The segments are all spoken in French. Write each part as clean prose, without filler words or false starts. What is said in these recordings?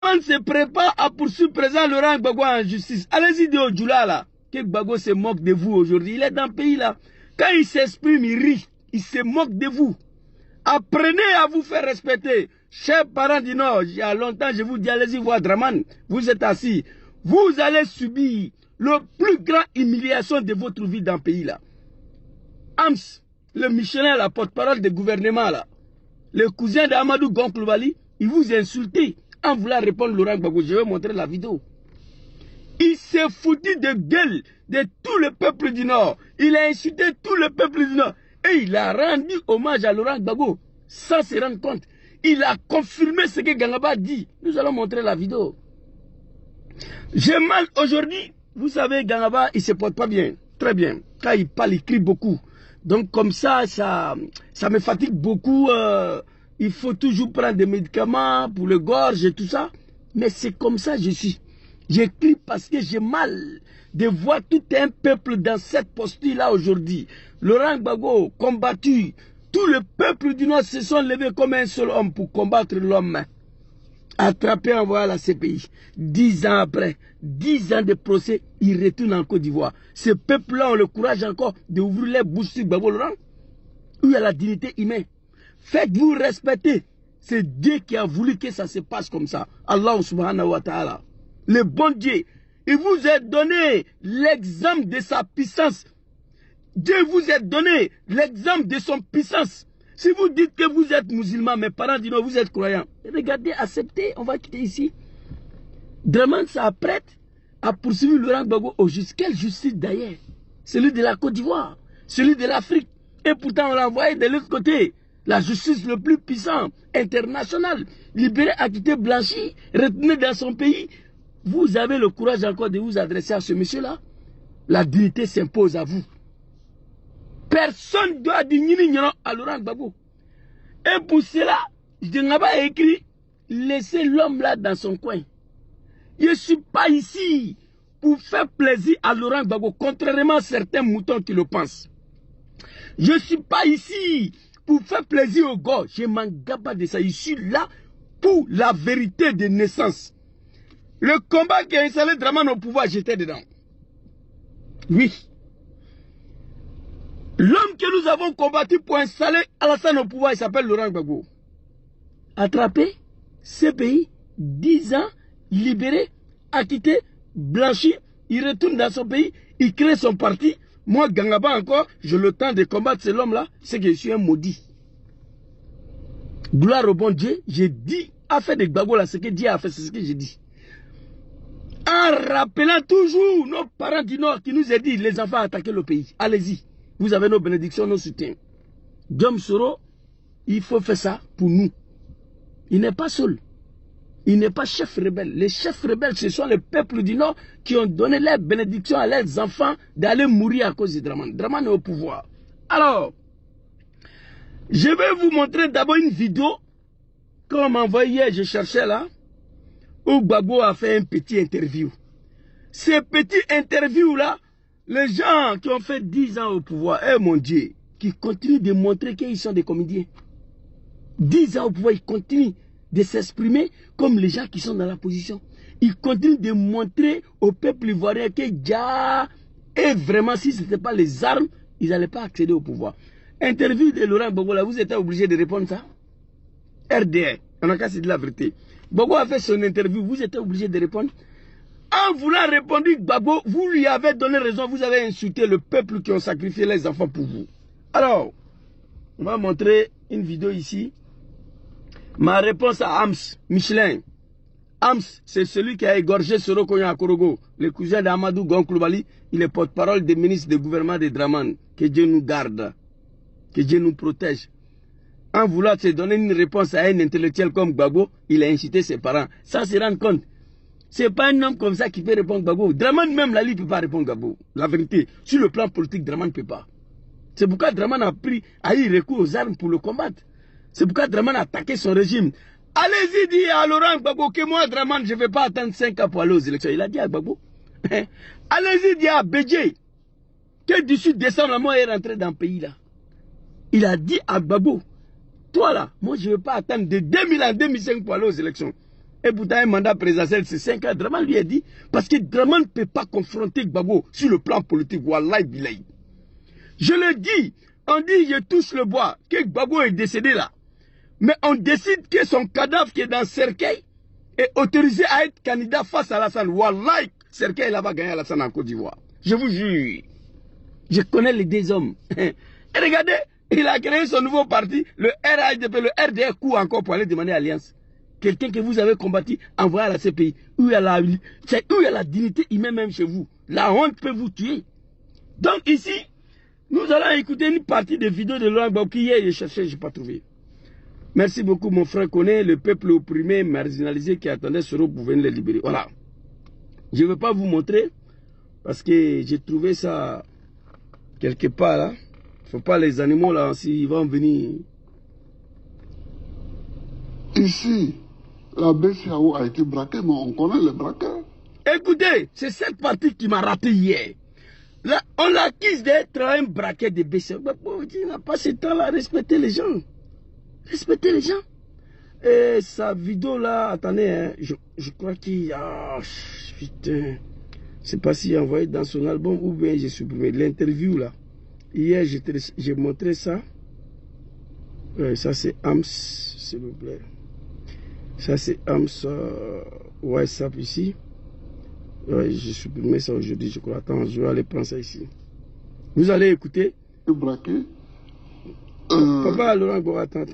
On se prépare à poursuivre président Laurent Gbagbo en justice. Allez-y dire au Djoula là, que Gbagbo se moque de vous aujourd'hui. Il est dans le pays là. Quand il s'exprime, il rit. Il se moque de vous. Apprenez à vous faire respecter. Chers parents du Nord, il y a longtemps, je vous dis, allez-y voir Draman. Vous êtes assis. Vous allez subir le plus grand humiliation de votre vie dans le pays là. Ams, le missionnaire, la porte-parole du gouvernement là, le cousin d'Amadou Gonkloubali, il vous insulte en voulant répondre Laurent Gbagbo. Je vais montrer la vidéo. Il s'est foutu de gueule de tout le peuple du Nord. Il a insulté tout le peuple du Nord. Et il a rendu hommage à Laurent Gbagbo sans se rendre compte. Il a confirmé ce que Gangaba dit. Nous allons montrer la vidéo. J'ai mal aujourd'hui. Vous savez, Gangaba, il ne se porte pas bien. Très bien. Quand il parle, il crie beaucoup. Donc comme ça me fatigue beaucoup. Il faut toujours prendre des médicaments pour le gorge et tout ça. Mais c'est comme ça je suis. J'écris parce que j'ai mal de voir tout un peuple dans cette posture-là aujourd'hui. Laurent Gbagbo combattu. Tout le peuple du Nord se sont levés comme un seul homme pour combattre l'homme. Attrapé, envoyé à la CPI. 10 ans après, 10 ans de procès, il retourne en Côte d'Ivoire. Ce peuple-là ont le courage encore d'ouvrir les bouches sur Gbagbo Laurent. Où il y a la dignité humaine. Faites-vous respecter. C'est Dieu qui a voulu que ça se passe comme ça. Allah subhanahu wa ta'ala. Le bon Dieu, il vous a donné l'exemple de sa puissance. Dieu vous a donné l'exemple de son puissance. Si vous dites que vous êtes musulman, mes parents disent non, vous êtes croyants. Regardez, acceptez, on va quitter ici. Draman s'apprête à poursuivre Laurent Gbagbo au justice. Quelle justice d'ailleurs? Celui de la Côte d'Ivoire, celui de l'Afrique. Et pourtant on l'a envoyé de l'autre côté. La justice le plus puissant, international, libéré, acquitté, blanchi, retenu dans son pays. Vous avez le courage encore de vous adresser à ce monsieur-là. La dignité s'impose à vous. Personne ne doit dire à Laurent Gbagbo. Et pour cela, je n'ai pas écrit, laissez l'homme là dans son coin. Je ne suis pas ici pour faire plaisir à Laurent Gbagbo, contrairement à certains moutons qui le pensent. Je ne suis pas ici pour faire plaisir aux gars. Je ne m'en garde pas de ça. Je suis là pour la vérité de naissance. Le combat qui a installé Draman au pouvoir, j'étais dedans. Oui. L'homme que nous avons combattu pour installer Alassane au pouvoir, il s'appelle Laurent Gbagbo. Attrapé, CPI, 10 ans, libéré, acquitté, blanchi, il retourne dans son pays, il crée son parti. Moi, Gangaba encore, j'ai le temps de combattre cet homme-là, c'est que je suis un maudit. Gloire au bon Dieu, j'ai dit, a fait de Gbagbo là, ce que Dieu a fait, c'est ce que j'ai dit. En rappelant toujours nos parents du Nord qui nous ont dit, les enfants attaquer le pays. Allez-y. Vous avez nos bénédictions, nos soutiens. Diom Soro, il faut faire ça pour nous. Il n'est pas seul. Il n'est pas chef rebelle. Les chefs rebelles, ce sont les peuples du Nord qui ont donné les bénédictions à leurs enfants d'aller mourir à cause de Draman. Draman est au pouvoir. Alors, je vais vous montrer d'abord une vidéo qu'on m'a envoyée hier, je cherchais là, où Gbagbo a fait un petit interview. Ce petit interview là, les gens qui ont fait 10 ans au pouvoir, eh mon Dieu, qui continuent de montrer qu'ils sont des comédiens. 10 ans au pouvoir, ils continuent de s'exprimer comme les gens qui sont dans la position. Ils continuent de montrer au peuple ivoirien que Dja, et vraiment, si ce n'était pas les armes, ils n'allaient pas accéder au pouvoir. Interview de Laurent Gbagbo, là, vous êtes obligé de répondre ça. RDR, on a qu'à se dire la vérité. Gbagbo a fait son interview, vous êtes obligé de répondre. En voulant répondre, Gbagbo, vous lui avez donné raison, vous avez insulté le peuple qui ont sacrifié les enfants pour vous. Alors, on va montrer une vidéo ici. Ma réponse à Ams, Michelin. Ams, c'est celui qui a égorgé Soro Konya à Korogo, le cousin d'Amadou Gonkloubali, il est porte-parole des ministres du gouvernement de Draman. Que Dieu nous garde, que Dieu nous protège. En voulant se donner une réponse à un intellectuel comme Gbagbo, il a incité ses parents, sans se rendre compte. Ce n'est pas un homme comme ça qui peut répondre Gbagbo. Draman même, là, il ne peut pas répondre Gbagbo. La vérité, sur le plan politique, Draman ne peut pas. C'est pourquoi Draman a eu recours aux armes pour le combattre. C'est pourquoi Draman a attaqué son régime. Allez-y dire à Laurent Gbagbo que moi, Draman, je ne vais pas attendre 5 ans pour aller aux élections. Il a dit à Gbagbo. Allez-y dire à Bédjé que d'ici décembre, moi, est rentré dans le pays là. Il a dit à Gbagbo, toi là, moi, je ne vais pas attendre de 2000 à 2005 pour aller aux élections. Et pourtant, un mandat présidentiel, c'est 5 ans. Draman lui a dit, parce que Draman ne peut pas confronter Gbagbo sur le plan politique. Wallahi billahi. Je le dis, on dit, je touche le bois, que Gbagbo est décédé là. Mais on décide que son cadavre qui est dans le cercueil est autorisé à être candidat face à Alassane. Wallahi, cercueil là-bas gagner Alassane en Côte d'Ivoire. Je vous jure. Je connais les deux hommes. Et regardez, il a créé son nouveau parti, le RADP, le RDR court encore pour aller demander alliance. Quelqu'un que vous avez combattu, envoyé à la CPI, où il y a la dignité humaine même chez vous. La honte peut vous tuer. Donc ici, nous allons écouter une partie des vidéos de Laurent Gbagbo qui hier j'ai cherché, je n'ai pas trouvé. Merci beaucoup mon frère Koné, le peuple opprimé, marginalisé qui attendait Soro pour venir les libérer. Voilà. Je ne vais pas vous montrer parce que j'ai trouvé ça quelque part là. Il ne faut pas les animaux là, s'ils vont venir. Ici, la BCAO a été braquée, mais on connaît les braqueurs. Écoutez, c'est cette partie qui m'a raté hier. Là, on l'accuse d'être un braquet de BCAO. Il n'a pas ce temps-là à respecter les gens. Respecter les gens. Et sa vidéo là, attendez, hein, je crois qu'il y a... putain. Je ne sais pas s'il a envoyé dans son album ou bien j'ai supprimé l'interview là. Hier, j'ai montré ça. Ça c'est AMS, s'il vous plaît. Ça c'est AMS WhatsApp ici. J'ai supprimé ça aujourd'hui, je crois. Attends, je vais aller prendre ça ici. Vous allez écouter. Braqué. Papa, Laurent Gbagbo, attends.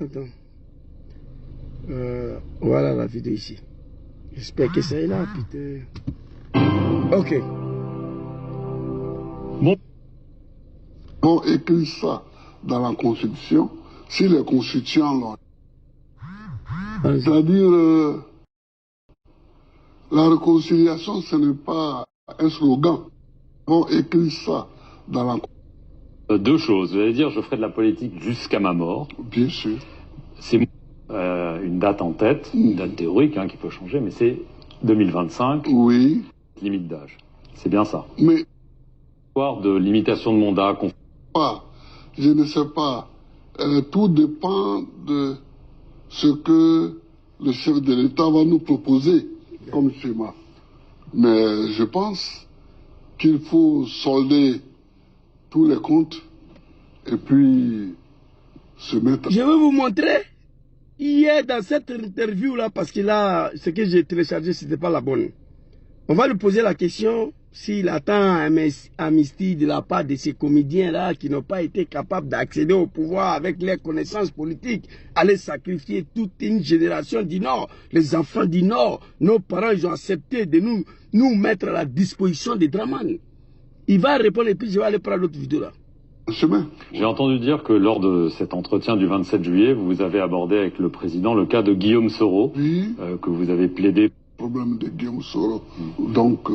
Voilà la vidéo ici. J'espère que ça est là, putain. Ok. Bon. On écrit ça dans la Constitution. Si les constituants l'ont. C'est-à-dire, la réconciliation, ce n'est pas un slogan. On écrit ça dans la Constitution. Deux choses. Vous allez dire, je ferai de la politique jusqu'à ma mort. Bien sûr. C'est une date en tête, une date théorique qui peut changer, mais c'est 2025. Oui. Limite d'âge. C'est bien ça. Mais. Histoire de limitation de mandat. Je ne sais pas. Tout dépend de ce que le chef de l'État va nous proposer comme schéma. Mais je pense qu'il faut solder tous les comptes et puis se mettre... Je vais vous montrer hier dans cette interview-là, parce que là, ce que j'ai téléchargé, ce n'était pas la bonne. On va lui poser la question s'il attend un amnistie de la part de ces comédiens-là qui n'ont pas été capables d'accéder au pouvoir avec leurs connaissances politiques, aller sacrifier toute une génération du Nord. Les enfants du Nord, nos parents, ils ont accepté de nous mettre à la disposition des Draman. Il va répondre et puis je vais aller prendre l'autre vidéo là. J'ai entendu dire que lors de cet entretien du 27 juillet, vous avez abordé avec le président le cas de Guillaume Soro, oui. Que vous avez plaidé. Problème de Guillaume Soro. Donc...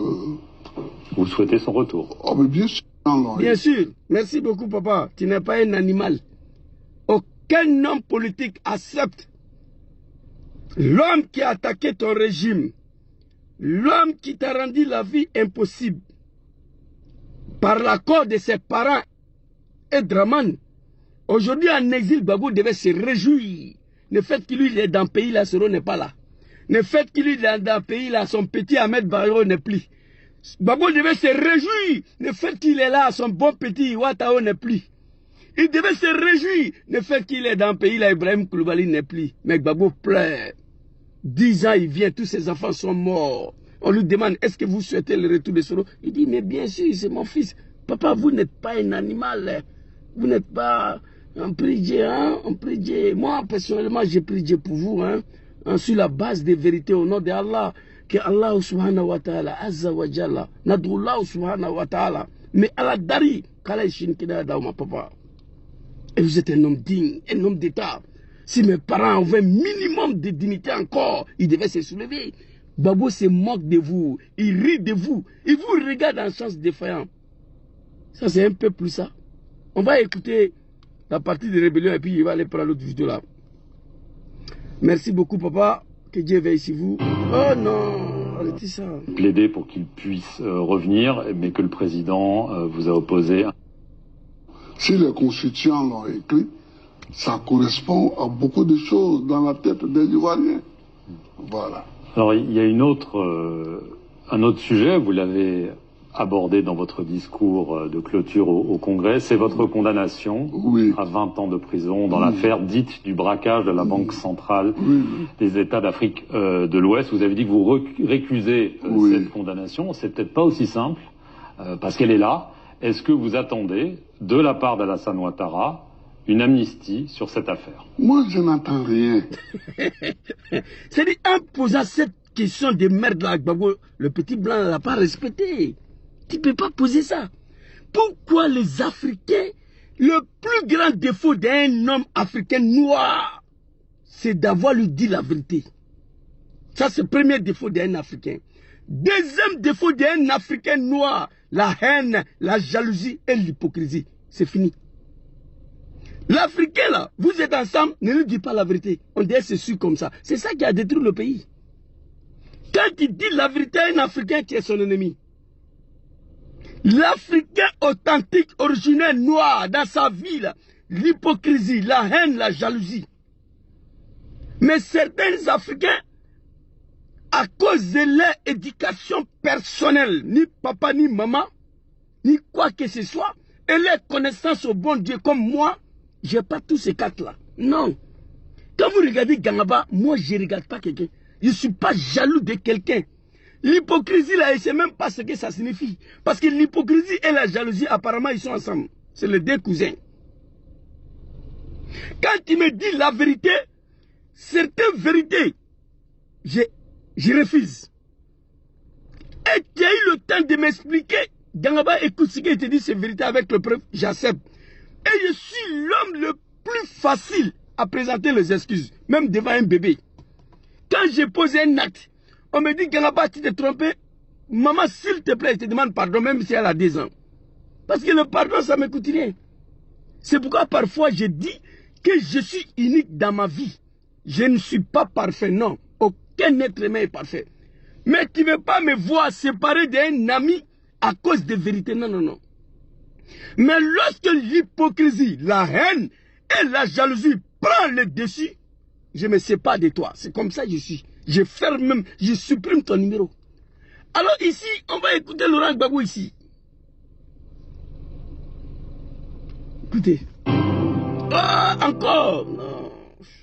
Vous souhaitez son retour? Oh, mais bien sûr. Bien sûr. Merci beaucoup, papa. Tu n'es pas un animal. Aucun homme politique accepte l'homme qui a attaqué ton régime, l'homme qui t'a rendu la vie impossible, par l'accord de ses parents et Draman. Aujourd'hui, en exil, Gbagbo devait se réjouir. Le fait qu'il est dans le pays, là, Soro n'est pas là. Le fait qu'il est dans le pays, là, son petit Ahmed Barro n'est plus. Gbagbo devait se réjouir. Le fait qu'il est là, son bon petit Ouattao n'est plus. Il devait se réjouir. Le fait qu'il est dans le pays, là, Ibrahim Koulibaly n'est plus. Mais Gbagbo pleure. 10 ans, il vient, tous ses enfants sont morts. On lui demande, est-ce que vous souhaitez le retour de Soro? Il dit, mais bien sûr, c'est mon fils. Papa, vous n'êtes pas un animal. Vous n'êtes pas un pridier, hein? Un pridier. Moi, personnellement, j'ai prié pour vous, hein? Sur la base des vérités au nom d'Allah. Que Allah subhanahu wa ta'ala, azza wa jalla, nadrullah subhanahu wa ta'ala. Mais Allah dari, kala shinkida dauma papa. Et vous êtes un homme digne, un homme d'État. Si mes parents avaient un minimum de dignité encore, ils devaient se soulever. Gbagbo se moque de vous, il rit de vous, il vous regarde en sens défaillant. Ça c'est un peu plus ça. On va écouter la partie de rébellion et puis il va aller prendre l'autre vidéo là. Merci beaucoup papa, que Dieu veille sur vous. Oh non, arrêtez ça. Plaider pour qu'il puisse revenir, mais que le président vous a opposé. Si les constituants l'ont écrit, ça correspond à beaucoup de choses dans la tête des Ivoiriens. Voilà. Alors, il y a un autre sujet, vous l'avez abordé dans votre discours de clôture au Congrès, c'est votre condamnation à 20 ans de prison dans l'affaire dite du braquage de la Banque centrale des États d'Afrique de l'Ouest. Vous avez dit que vous récusez cette condamnation. C'est peut-être pas aussi simple, parce qu'elle est là. Est-ce que vous attendez, de la part d'Alassane Ouattara, une amnistie sur cette affaire? Moi, je n'attends rien. C'est-à-dire, en posant cette question de merde là, Gbagbo, le petit blanc ne l'a pas respecté. Tu ne peux pas poser ça. Pourquoi les Africains, le plus grand défaut d'un homme africain noir, c'est d'avoir lui dit la vérité. Ça, c'est le premier défaut d'un Africain. Deuxième défaut d'un Africain noir, la haine, la jalousie et l'hypocrisie. C'est fini. L'Africain là, vous êtes ensemble, ne lui dites pas la vérité. On dit c'est sûr comme ça. C'est ça qui a détruit le pays. Quand tu dis la vérité à un Africain, tu es son ennemi. L'Africain authentique, originaire, noir, dans sa vie, l'hypocrisie, la haine, la jalousie. Mais certains Africains, à cause de leur éducation personnelle, ni papa, ni maman, ni quoi que ce soit, et leur connaissance au bon Dieu, comme moi, je n'ai pas tous ces quatre-là. Non. Quand vous regardez Gangaba, moi, je ne regarde pas quelqu'un. Je ne suis pas jaloux de quelqu'un. L'hypocrisie, là, je ne sais même pas ce que ça signifie. Parce que l'hypocrisie et la jalousie, apparemment, ils sont ensemble. C'est les deux cousins. Quand tu me dis la vérité, certaines vérités, je refuse. Et tu as eu le temps de m'expliquer. Gangaba, écoute ce qu'il te dit, c'est vérité avec le preuve, j'accepte. Et je suis l'homme le plus facile à présenter les excuses, même devant un bébé. Quand j'ai posé un acte, on me dit Gangaba, tu t'es trompé. Maman, s'il te plaît, je te demande pardon, même si elle a 10 ans. Parce que le pardon, ça ne me coûte rien. C'est pourquoi parfois je dis que je suis unique dans ma vie. Je ne suis pas parfait, non. Aucun être humain est parfait. Mais tu ne veux pas me voir séparé d'un ami à cause de vérité. Non, non, non. Mais lorsque l'hypocrisie, la haine et la jalousie prennent le dessus, je me sépare de toi. C'est comme ça que je suis. Je ferme même, je supprime ton numéro. Alors ici, on va écouter Laurent Gbagbo ici. Écoutez. Ah, encore non.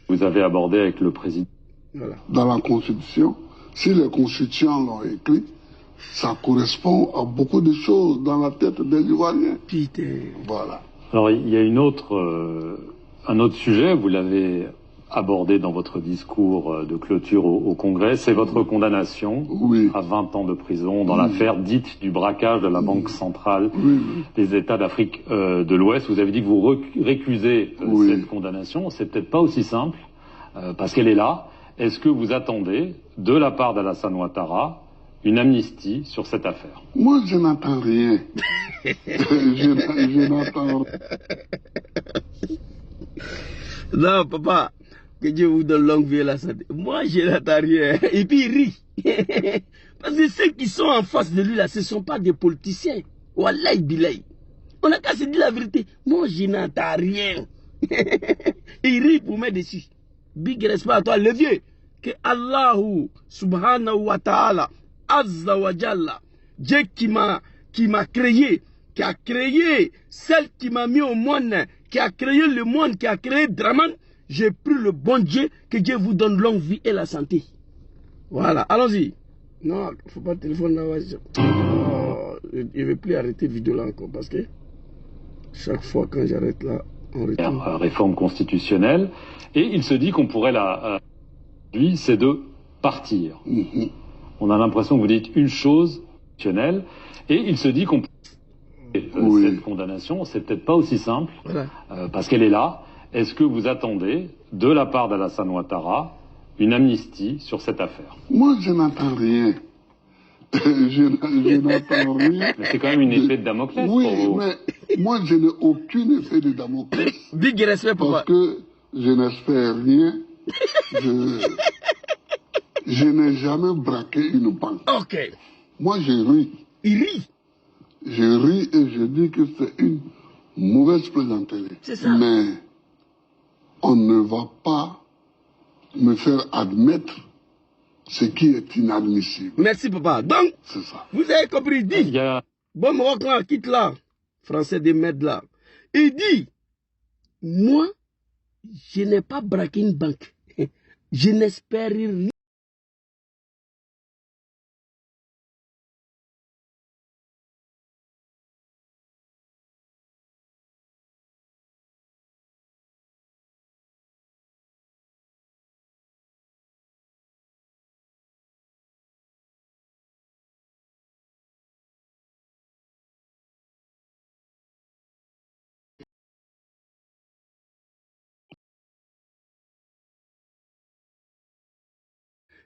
Vous avez abordé avec le président. Voilà. Dans la Constitution, si les constituants l'ont écrit, ça correspond à beaucoup de choses dans la tête des Ivoiriens. Putain. Voilà. Alors il y a un autre sujet, vous l'avez abordé dans votre discours de clôture au Congrès, c'est votre condamnation à 20 ans de prison dans l'affaire dite du braquage de la Banque centrale des États d'Afrique de l'Ouest. Vous avez dit que vous récusez cette condamnation. C'est peut-être pas aussi simple, parce qu'elle est là. Est-ce que vous attendez, de la part d'Alassane Ouattara, une amnistie sur cette affaire? Moi, je n'attends rien. je n'attends rien. Non, papa, que Dieu vous donne longue vie et la santé. Moi, je n'attends rien. Et puis, il rit. Parce que ceux qui sont en face de lui, là, ce ne sont pas des politiciens. Wallahi billahi. On n'a qu'à se dire la vérité. Moi, je n'attends rien. Il rit pour mettre dessus. Big respect à toi, le vieux. Que Allahu subhanahu wa ta'ala, azza wa jalla, Dieu qui m'a créé, qui a créé celle qui m'a mis au monde, qui a créé le monde, qui a créé Draman, j'ai pris le bon Dieu, que Dieu vous donne longue vie et la santé. Voilà, allons-y. Non, il ne faut pas téléphoner là. Oh, je ne vais plus arrêter la vidéo là encore parce que chaque fois quand j'arrête là, on retourne. Réforme constitutionnelle. Et il se dit qu'on pourrait lui, c'est de partir. On a l'impression que vous dites une chose constitutionnelle. Et il se dit qu'on pourrait cette condamnation, c'est peut-être pas aussi simple, parce qu'elle est là. Est-ce que vous attendez, de la part d'Alassane Ouattara, une amnistie sur cette affaire? Moi, je n'attends rien. je n'attends rien. Mais c'est quand même une épée de Damoclès pour vous. Mais moi, je n'ai aucune épée de Damoclès. Big respect pour parce que je n'espère rien. Je n'ai jamais braqué une banque. Ok. Moi, je ris. Il rit. Je ris et je dis que c'est une mauvaise plaisanterie. C'est ça. Mais on ne va pas me faire admettre ce qui est inadmissible. Merci, papa. Donc, ça. Vous avez compris, il dit, bon, Maroc là, quitte là, français des mètres là. Il dit, moi, je n'ai pas braqué une banque. Je n'espère rien.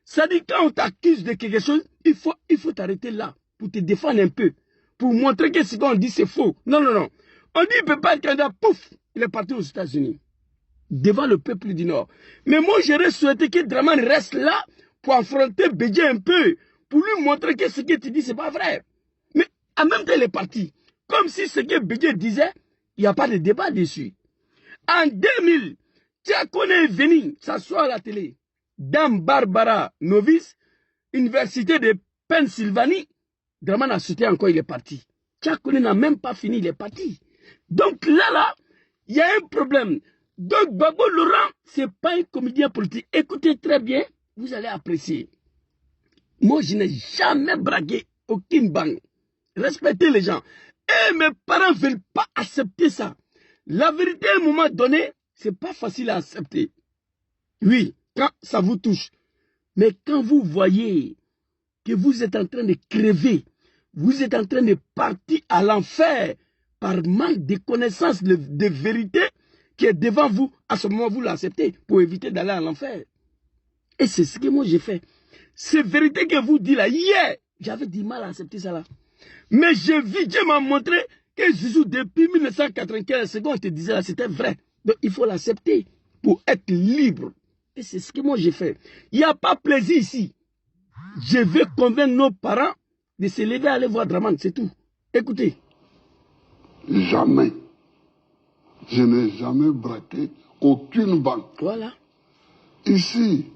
Ça dit, quand on t'accuse de quelque chose, il faut t'arrêter là pour te défendre un peu, pour montrer que ce qu'on dit c'est faux. Non, non, non. On dit qu'il ne peut pas être candidat, pouf, il est parti aux États-Unis, devant le peuple du Nord. Mais moi, j'aurais souhaité que Dramane reste là pour affronter Bédié un peu, pour lui montrer que ce que tu dis, ce n'est pas vrai. Mais en même temps, il est parti. Comme si ce que Bédié disait, il n'y a pas de débat dessus. En 2000, Tiakone est venu s'asseoir à la télé. Dame Barbara Novice, Université de Pennsylvanie, Dramane a sauté encore, il est parti. Tiakone n'a même pas fini, il est parti. Donc là, il y a un problème. Donc Gbagbo Laurent, ce n'est pas un comédien politique. Écoutez très bien, vous allez apprécier. Moi, je n'ai jamais braqué aucune banque. Respectez les gens. Et mes parents ne veulent pas accepter ça. La vérité, à un moment donné, ce n'est pas facile à accepter. Oui, quand ça vous touche. Mais quand vous voyez que vous êtes en train de crever, vous êtes en train de partir à l'enfer par manque de connaissances de vérité qui est devant vous, à ce moment, vous l'acceptez pour éviter d'aller à l'enfer. Et c'est ce que moi j'ai fait. Ces vérités que vous dites là, hier, j'avais du mal à accepter ça là. Mais j'ai vu, Dieu m'a montré que Jésus, depuis 1995, ce qu'on te disait là, c'était vrai. Donc il faut l'accepter pour être libre. Et c'est ce que moi j'ai fait. Il n'y a pas plaisir ici. Je vais convaincre nos parents de se lever à aller voir Dramane, c'est tout. Écoutez. Jamais. Je n'ai jamais braqué aucune banque. Voilà. Ici,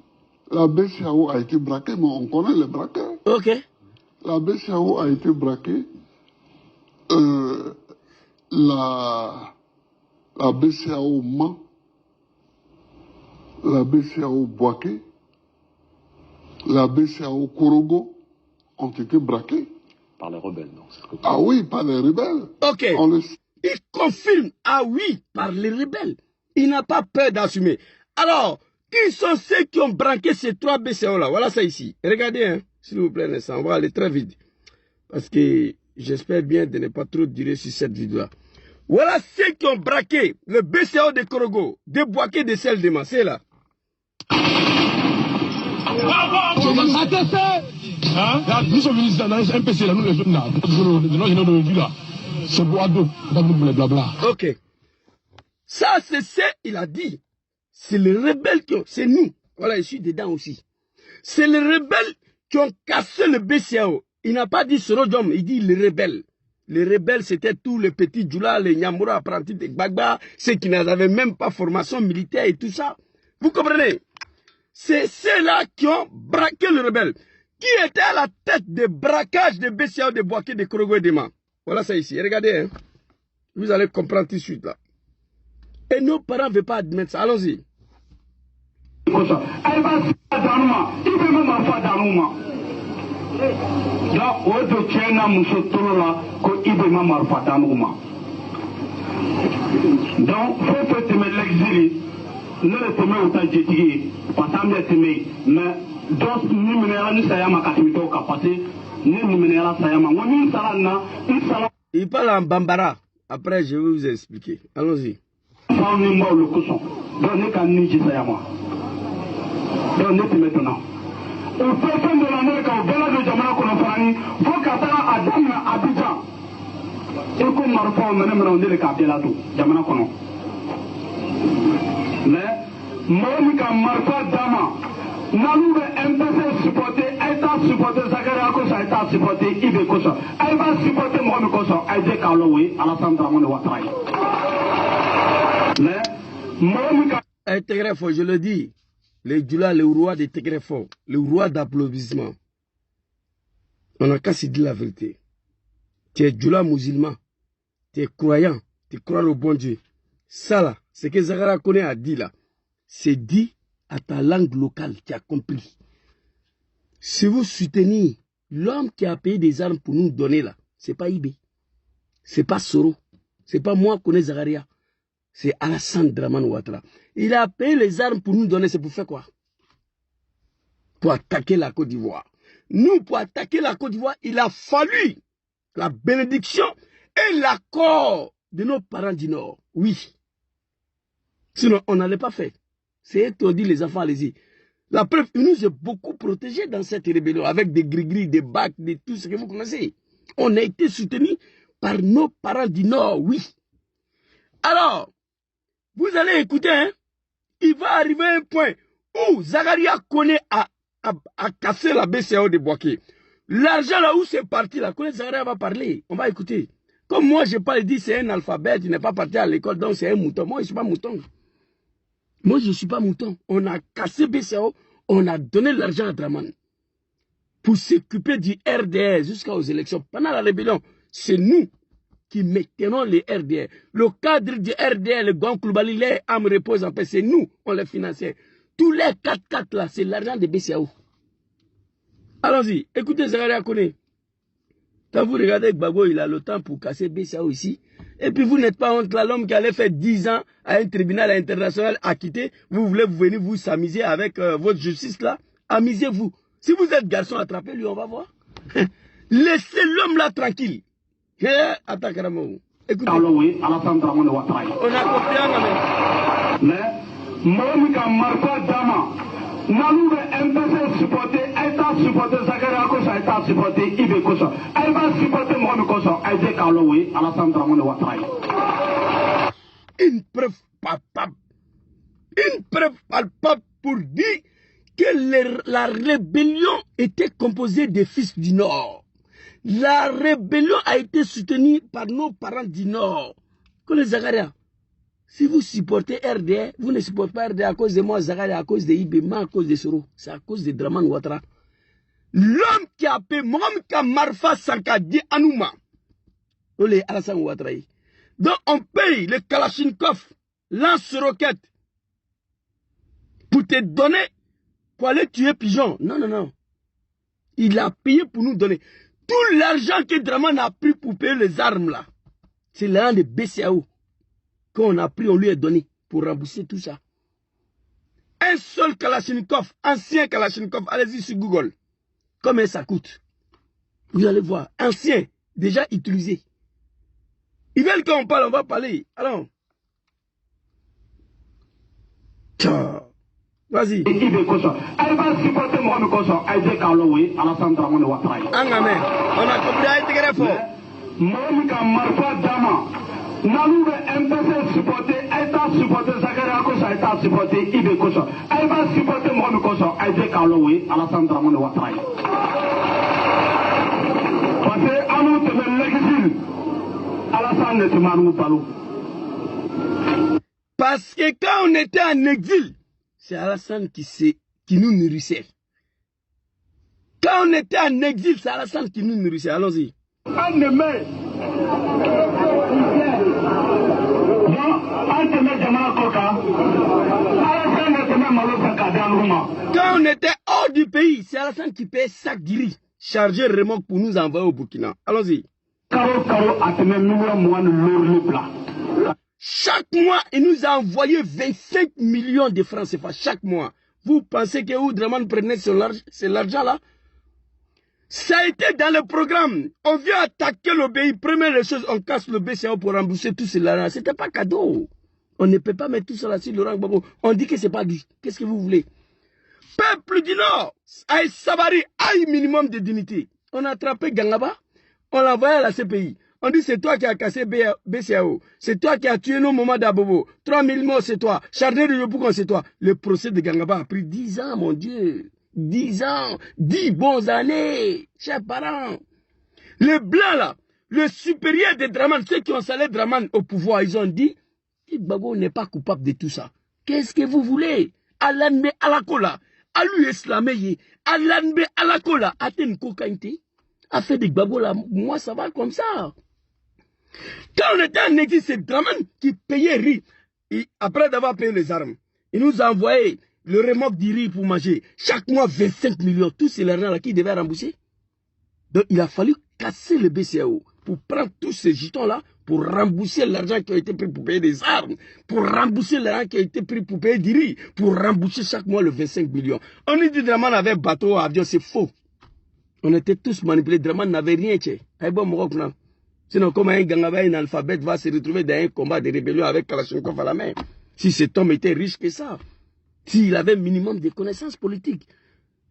la BCAO a été braquée, mais on connaît les braqueurs. Ok. La BCAO a été braquée. La BCAO Mans, la BCAO Boaké, la BCAO Korogo ont été braqués. Par les rebelles, non? Ah oui, par les rebelles. Ok. Il confirme, ah oui, par les rebelles. Il n'a pas peur d'assumer. Alors, qui sont ceux qui ont braqué ces 3 BCAO là? Voilà ça ici. Regardez, hein, s'il vous plaît, on va aller très vite. Parce que j'espère bien de ne pas trop durer sur cette vidéo là. Voilà ceux qui ont braqué le BCAO de Korogo, de Boaké, de Sel de Mans. C'est là. Nous sommes venus dans un PC là, nous les jeunes là. C'est Boado, blablabla. Ok. Ça, c'est ce qu'il a dit. C'est les rebelles qui ont. C'est nous. Voilà, je suis dedans aussi. C'est les rebelles qui ont cassé le BCAO. Il n'a pas dit Sorodjom, il dit les rebelles. Les rebelles, c'était tous les petits Djoula, les Nyamura apprentis de Gbagba, ceux qui n'avaient même pas formation militaire et tout ça. Vous comprenez? C'est ceux-là qui ont braqué le rebelle. Qui était à la tête des braquages de BCAO, de Boaké, de Korogo et de Mans. Voilà ça ici. Regardez, hein. Vous allez comprendre tout de suite là. Et nos parents ne veulent pas admettre ça. Allons-y. Donc, faut que tu me l'exiles. Ne le temez autant d'étiguer. Pas tant de temer. Mais, donc, nous menons nous sayama katimito kapase. Nous menons sayama. On salana. Il parle en bambara. Après, je vais vous expliquer. Allons-y. Donc, maintenant. Au fait de l'Amérique, au Bella de Jamana Konofani, faut qu'à Adam Abidjan. Et comme Marfa, on m'a demandé le Kabelato, Jamana Kono. Mais, Monica Marfa Dama, Nalou MPC supporté, État supporté, Zakaria Kosa, État supporté, Ibe Kosa. Elle va supporter Mohamed Kosa, Aïdé Kaloui, Alassane Dramane Ouattara. Mais, Monica. Intégré, je le dis. Les Djoula, le roi des Tégrefort, le roi d'applaudissements. On n'a qu'à se dire la vérité. Tu es Djoula musulman, tu es croyant, tu crois au bon Dieu. Ça là, ce que Zagara Koné a dit là, c'est dit à ta langue locale, tu as compris. Si vous soutenez l'homme qui a payé des armes pour nous donner là, c'est pas Ibé, c'est pas Soro, c'est pas moi Koné Zagaria, c'est Alassane Dramane Ouattara. Il a payé les armes pour nous donner, c'est pour faire quoi? Pour attaquer la Côte d'Ivoire. Nous, pour attaquer la Côte d'Ivoire, il a fallu la bénédiction et l'accord de nos parents du Nord. Oui. Sinon, on n'allait pas faire. C'est interdit, les enfants, allez-y. La preuve, il nous a beaucoup protégés dans cette rébellion, avec des gris-gris, des bacs, de tout ce que vous connaissez. On a été soutenus par nos parents du Nord, oui. Alors, vous allez écouter, hein, il va arriver un point où Zagaria Koné a cassé la BCAO de Bouaké. L'argent là où c'est parti, là, Koné Zagaria va parler. On va écouter. Comme moi, je parle, dit c'est un alphabet, il n'est pas parti à l'école, donc c'est un mouton. Moi, je ne suis pas mouton. Moi, je ne suis pas mouton. On a cassé BCAO, on a donné l'argent à Dramane pour s'occuper du RDR jusqu'aux élections. Pendant la rébellion, c'est nous qui maintenons les RDR. Le cadre du RDR, le Grand Koulibaly, les âmes reposent en paix, c'est nous, on les finançait. Tous les 4-4 là, c'est l'argent de BCAO. Allons-y, écoutez Zagaria Koné. Quand vous regardez Gbagbo, il a le temps pour casser BCAO ici. Et puis vous n'êtes pas honte là, l'homme qui allait faire 10 ans à un tribunal international acquitté. Vous voulez venir vous s'amuser avec votre justice là. Amusez-vous. Si vous êtes garçon, attrapez-lui, on va voir. Laissez l'homme là tranquille. Attends, Karamo. Écoutez. On a compris, mais moi, Nalou veut MPC supporter, État supporter, Zagaria Kosa, État supporter, Ibe Kosa. Elle va supporter Mohamed Kosa, Aïdé Karloé, Alassane Dramane Ouattara. Une preuve palpable pour dire que la rébellion était composée des fils du Nord. La rébellion a été soutenue par nos parents du Nord. Comme les Zagaria. Si vous supportez RDR, vous ne supportez pas RDR à cause de moi, Zagaria, à cause de Ibema, à cause de Soro. C'est à cause de Dramane Ouattara. L'homme qui a appelé Mohamed Marfa Sankadi Anouma. Olé Alassane Ouattara. Donc on paye le Kalachnikov, lance-roquette, pour te donner, pour aller tuer pigeon. Non, non, non. Il a payé pour nous donner. Tout l'argent que Dramane a pris pour payer les armes là, c'est l'argent de BCAO. Qu'on a pris, on lui a donné pour rembourser tout ça. Un seul Kalachnikov, ancien Kalachnikov, allez-y sur Google. Combien ça coûte? Vous allez voir, ancien, déjà utilisé. Ils veulent qu'on parle, on va parler. Alors. Vas-y. Elle va supporter Mohamed Kosa, Aïdé Karloé, Alassane Dramane Ouattara. On a compris, Aïdé fort. Mohamed Marfa Dama. Nalou veut MPC supporter, État supporter, Zagaria Kosa, État supporter, Ibe Kosa. Elle va supporter Mohamed Kosa, Aïdé Karloé, Alassane Dramane Ouattara. Parce que nous sommes l'exil, Alassane ne te marre pas. Parce que quand on était en exil, c'est Alassane qui nous nourrissait. Quand on était en exil, c'est Alassane qui nous nourrissait. Allons-y. Quand on était hors du pays, c'est Alassane qui paye sac de riz, chargé remorque pour nous envoyer au Burkina. Allons-y. Chaque mois, il nous a envoyé 25 millions de francs CFA chaque mois. Vous pensez que où Dramane prenait c'est l'argent là? Ça a été dans le programme. On vient attaquer le pays. Première chose, on casse le BCAO pour rembourser tout cela. Ce n'était pas cadeau. On ne peut pas mettre tout cela sur Laurent Gbagbo. On dit que ce n'est pas lui. Qu'est-ce que vous voulez? Peuple du Nord, Aïe Sabari, aïe minimum de dignité. On a attrapé Gangaba, on l'a envoyé à la CPI. On dit c'est toi qui as cassé BCAO. C'est toi qui as tué nos moments d'Abobo. 3000 morts, c'est toi. Chargé de Yopougon, c'est toi. Le procès de Gangaba a pris 10 ans, mon Dieu. 10 ans, 10 bonnes années, chers parents. Les Blancs là, le supérieur de Dramane, ceux qui ont salé Dramane au pouvoir, ils ont dit, Gbagbo n'est pas coupable de tout ça. Qu'est-ce que vous voulez? Alanbe Alakola, Alu Eslameye, Alanbe Alakola, Aten Kokainte, a fait des Gbagbo là, moi ça va comme ça. Quand on était en exil, c'est Draman qui payait riz. Et après d'avoir payé les armes, il nous a envoyé le remorque du riz pour manger. Chaque mois, 25 millions. Tout c'est l'argent là qui devait rembourser. Donc il a fallu casser le BCAO pour prendre tous ces jetons-là, pour rembourser l'argent qui a été pris pour payer des armes, pour rembourser l'argent qui a été pris pour payer du riz, pour rembourser chaque mois le 25 millions. On nous dit Draman avait bateau, avion, c'est faux. On était tous manipulés. Draman n'avait rien. Sinon, comme un gangaba, un alphabète va se retrouver dans un combat de rébellion avec Kalachnikov à la main. Si cet homme était riche que ça, s'il avait un minimum de connaissances politiques.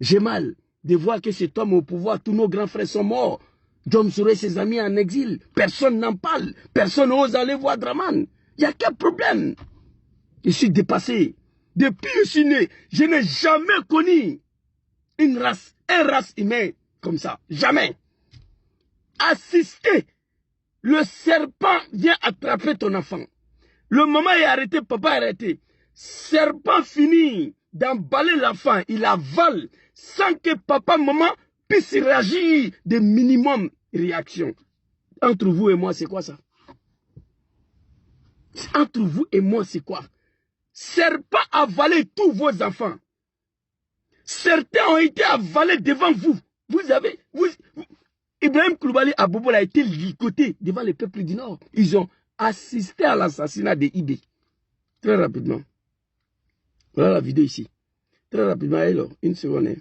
J'ai mal de voir que cet homme au pouvoir, tous nos grands frères sont morts. John Souré et ses amis en exil. Personne n'en parle. Personne n'ose aller voir Draman. Il y a quel problème? Je suis dépassé. Depuis que je suis né, je n'ai jamais connu une race humaine comme ça. Jamais. Assister. Le serpent vient attraper ton enfant. Le maman est arrêté, papa est arrêté. Serpent finit d'emballer l'enfant. Il avale sans que papa, maman puisse réagir de minimum réaction. Entre vous et moi, c'est quoi ça? Entre vous et moi, c'est quoi? Serpent a avalé tous vos enfants. Certains ont été avalés devant vous. Ibrahim Koulibaly Abobo a été ligoté devant les peuples du Nord. Ils ont assisté à l'assassinat de IB. Très rapidement. Voilà la vidéo ici. Très rapidement, alors, une seconde.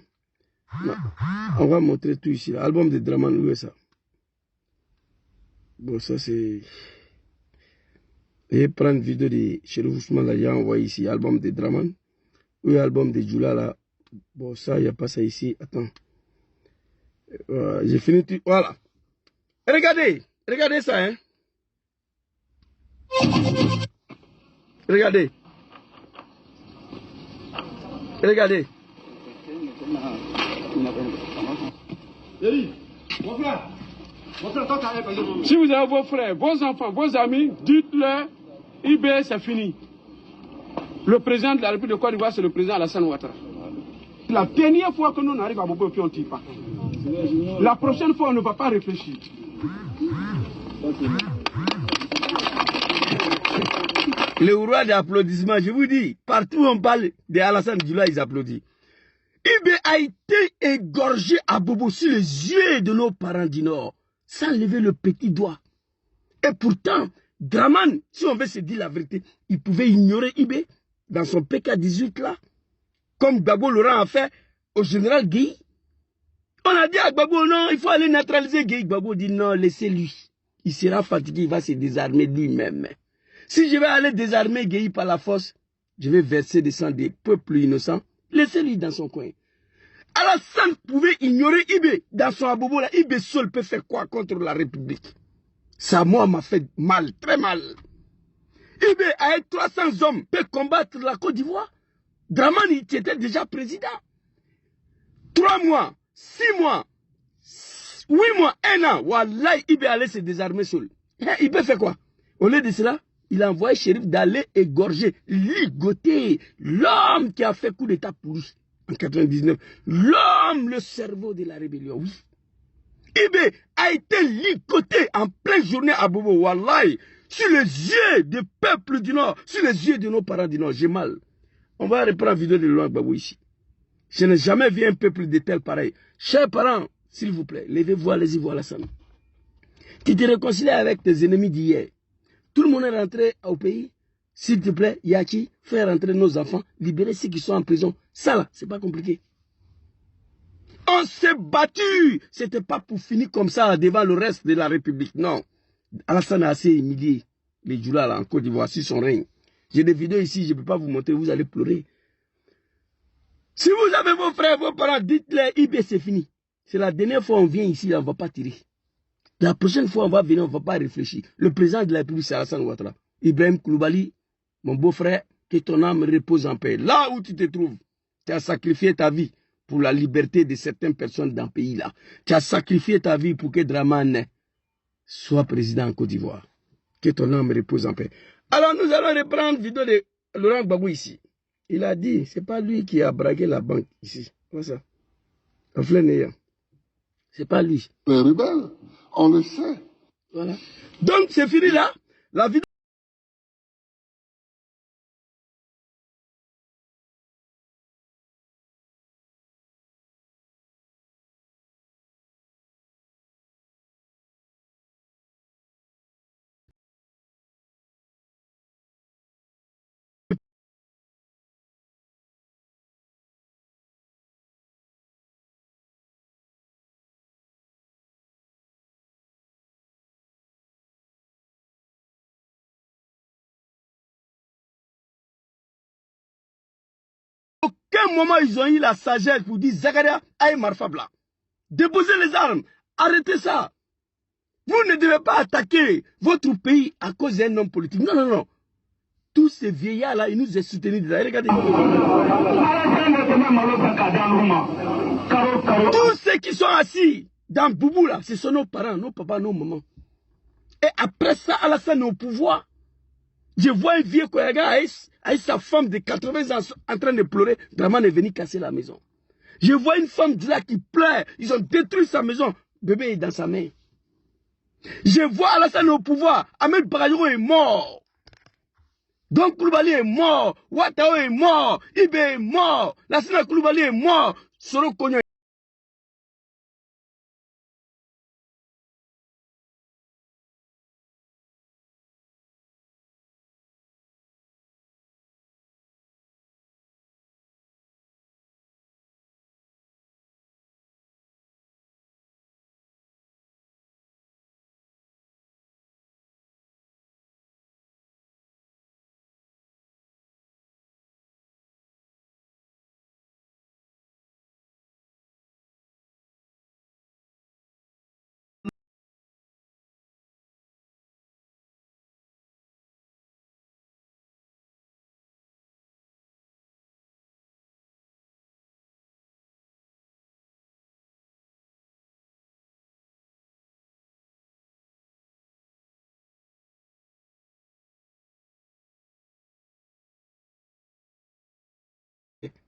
Non. On va montrer tout ici. L'album de Draman, où est ça? Bon, ça c'est... Et prendre une vidéo de Chérif Ousmane, là, il y a envoyé ici. Album de Draman. Où est l'album de Djoula, là? Bon, ça, il n'y a pas ça ici. Attends. J'ai fini tout. Voilà. Regardez. Regardez ça, hein. Regardez. Regardez. Si vous avez vos frères, vos enfants, vos amis, dites-leur, IB, c'est fini. Le président de la République de Côte d'Ivoire, c'est le président Alassane Ouattara. La dernière fois que nous on arrive à Bobo, puis on ne tire pas. La prochaine fois, on ne va pas réfléchir. Le roi d'applaudissements, je vous dis, partout où on parle de Alassane Djoula, ils applaudissent. IB a été égorgé à Bobo sur les yeux de nos parents du Nord, sans lever le petit doigt. Et pourtant, Draman, si on veut se dire la vérité, il pouvait ignorer IB dans son PK-18 là, comme Gbagbo Laurent a fait au général Guy. On a dit à Gbagbo, non, il faut aller neutraliser Guy. Gbagbo dit non, laissez-lui. Il sera fatigué, il va se désarmer lui-même. Si je vais aller désarmer Guy par la force, je vais verser des sangs des peuples innocents. Laissez-lui dans son coin. Alassane pouvait ignorer IB dans son abobo là. IB seul peut faire quoi contre la République? Ça, moi, m'a fait mal, très mal. IB avec 300 hommes peut combattre la Côte d'Ivoire. Draman, il était déjà président. 3 mois, 6 mois, 8 mois, 1 an. Wallah, IB allait se désarmer seul. Il peut faire quoi? Au lieu de cela, il a envoyé Chérif d'aller égorger, ligoter l'homme qui a fait coup d'état pour lui en 99. L'homme, le cerveau de la rébellion, oui. IB a été ligoté en pleine journée à Bobo, wallahi, sur les yeux des peuples du Nord, sur les yeux de nos parents du Nord. J'ai mal. On va reprendre la vidéo de Laurent Gbagbo ici. Je n'ai jamais vu un peuple de tel pareil. Chers parents, s'il vous plaît, levez-vous, allez-y voir Alassane. Tu te réconcilies avec tes ennemis d'hier. Tout le monde est rentré au pays. S'il te plaît, Yaki, fais rentrer nos enfants, libérer ceux qui sont en prison. Ça là, c'est pas compliqué. On s'est battu. C'était pas pour finir comme ça devant le reste de la République. Non. Alassane a assez humilié les Djoula là en Côte d'Ivoire sur son règne. J'ai des vidéos ici, je ne peux pas vous montrer, vous allez pleurer. Si vous avez vos frères, vos parents, dites-les, IB c'est fini. C'est la dernière fois on vient ici, on ne va pas tirer. La prochaine fois on va venir, on ne va pas réfléchir. Le président de la République, c'est Alassane Ouattara. Ibrahim Koulibaly, mon beau-frère, que ton âme repose en paix. Là où tu te trouves, tu as sacrifié ta vie pour la liberté de certaines personnes dans le pays là. Tu as sacrifié ta vie pour que Draman soit président en Côte d'Ivoire. Que ton âme repose en paix. Alors nous allons reprendre la vidéo de Laurent Gbagbo ici. Il a dit, c'est pas lui qui a braqué la banque ici. Comment ça? C'est pas lui. Les rebelles, on le sait. Voilà. Donc c'est fini là. La vidéo. Aucun moment ils ont eu la sagesse pour dire Zakaria aïe Marfabla. Déposez les armes. Arrêtez ça. Vous ne devez pas attaquer votre pays à cause d'un homme politique. Non, non, non. Tous ces vieillards-là, ils nous ont soutenus. Regardez. Tous ceux qui sont assis dans Boubou, là, ce sont nos parents, nos papas, nos mamans. Et après ça, Alassane est au pouvoir. Je vois un vieux Koyaga avec sa femme de 80 ans en train de pleurer. Draman est venu casser la maison. Je vois une femme là qui pleure. Ils ont détruit sa maison. Bébé est dans sa main. Je vois Alassane au pouvoir. Ahmed Barayo est mort. Donc Koulibaly est mort. Ouattara est mort. Ibe est mort. Lassana Koulibaly est mort. Soro Kogno.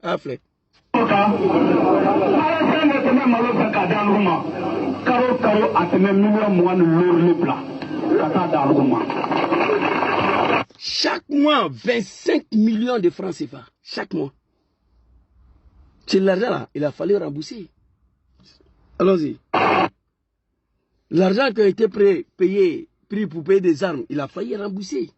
Affle. Chaque mois, 25 millions de francs CFA. Chaque mois. C'est l'argent là, il a fallu rembourser. Allons-y. L'argent qui a été pris pour payer des armes, il a failli rembourser.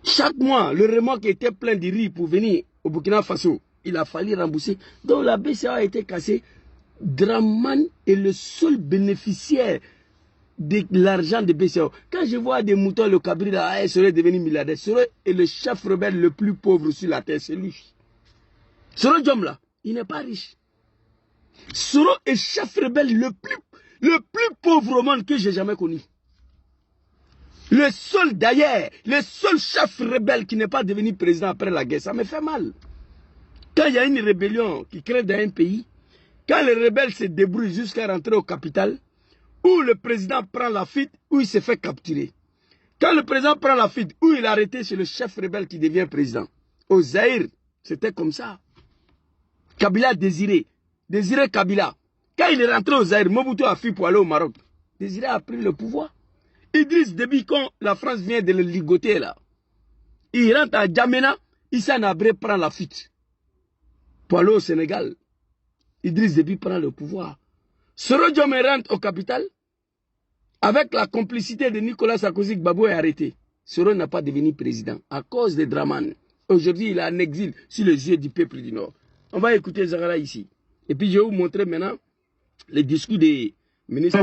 Chaque mois, le remorque était plein de riz pour venir au Burkina Faso. Il a fallu rembourser. Donc la BCA a été cassée. Draman est le seul bénéficiaire de l'argent de BCA. Quand je vois des moutons, le Kabri là, il serait devenu milliardaire. Soro est le chef rebelle le plus pauvre sur la terre, c'est lui. Soro Diom là, il n'est pas riche. Soro est chef rebelle le plus pauvre au monde que j'ai jamais connu. Le seul d'ailleurs, le seul chef rebelle qui n'est pas devenu président après la guerre, ça me fait mal. Quand il y a une rébellion qui crée dans un pays, quand les rebelles se débrouillent jusqu'à rentrer au capital, où le président prend la fuite, où il se fait capturer. Quand le président prend la fuite, où il est arrêté, c'est le chef rebelle qui devient président. Au Zaïre, c'était comme ça. Kabila Désiré Kabila. Quand il est rentré au Zaïre, Mobutu a fui pour aller au Maroc. Désiré a pris le pouvoir. Idriss Déby, quand la France vient de le ligoter là, il rentre à Djamena, Issa Nabré prend la fuite. Pour aller au Sénégal, Idriss Déby prend le pouvoir. Soro Diom rentre au capital, avec la complicité de Nicolas Sarkozy, Gbagbo est arrêté. Soro n'a pas devenu président à cause de Draman. Aujourd'hui, il est en exil sur les yeux du peuple du Nord. On va écouter Zahara ici. Et puis je vais vous montrer maintenant les discours des ministres.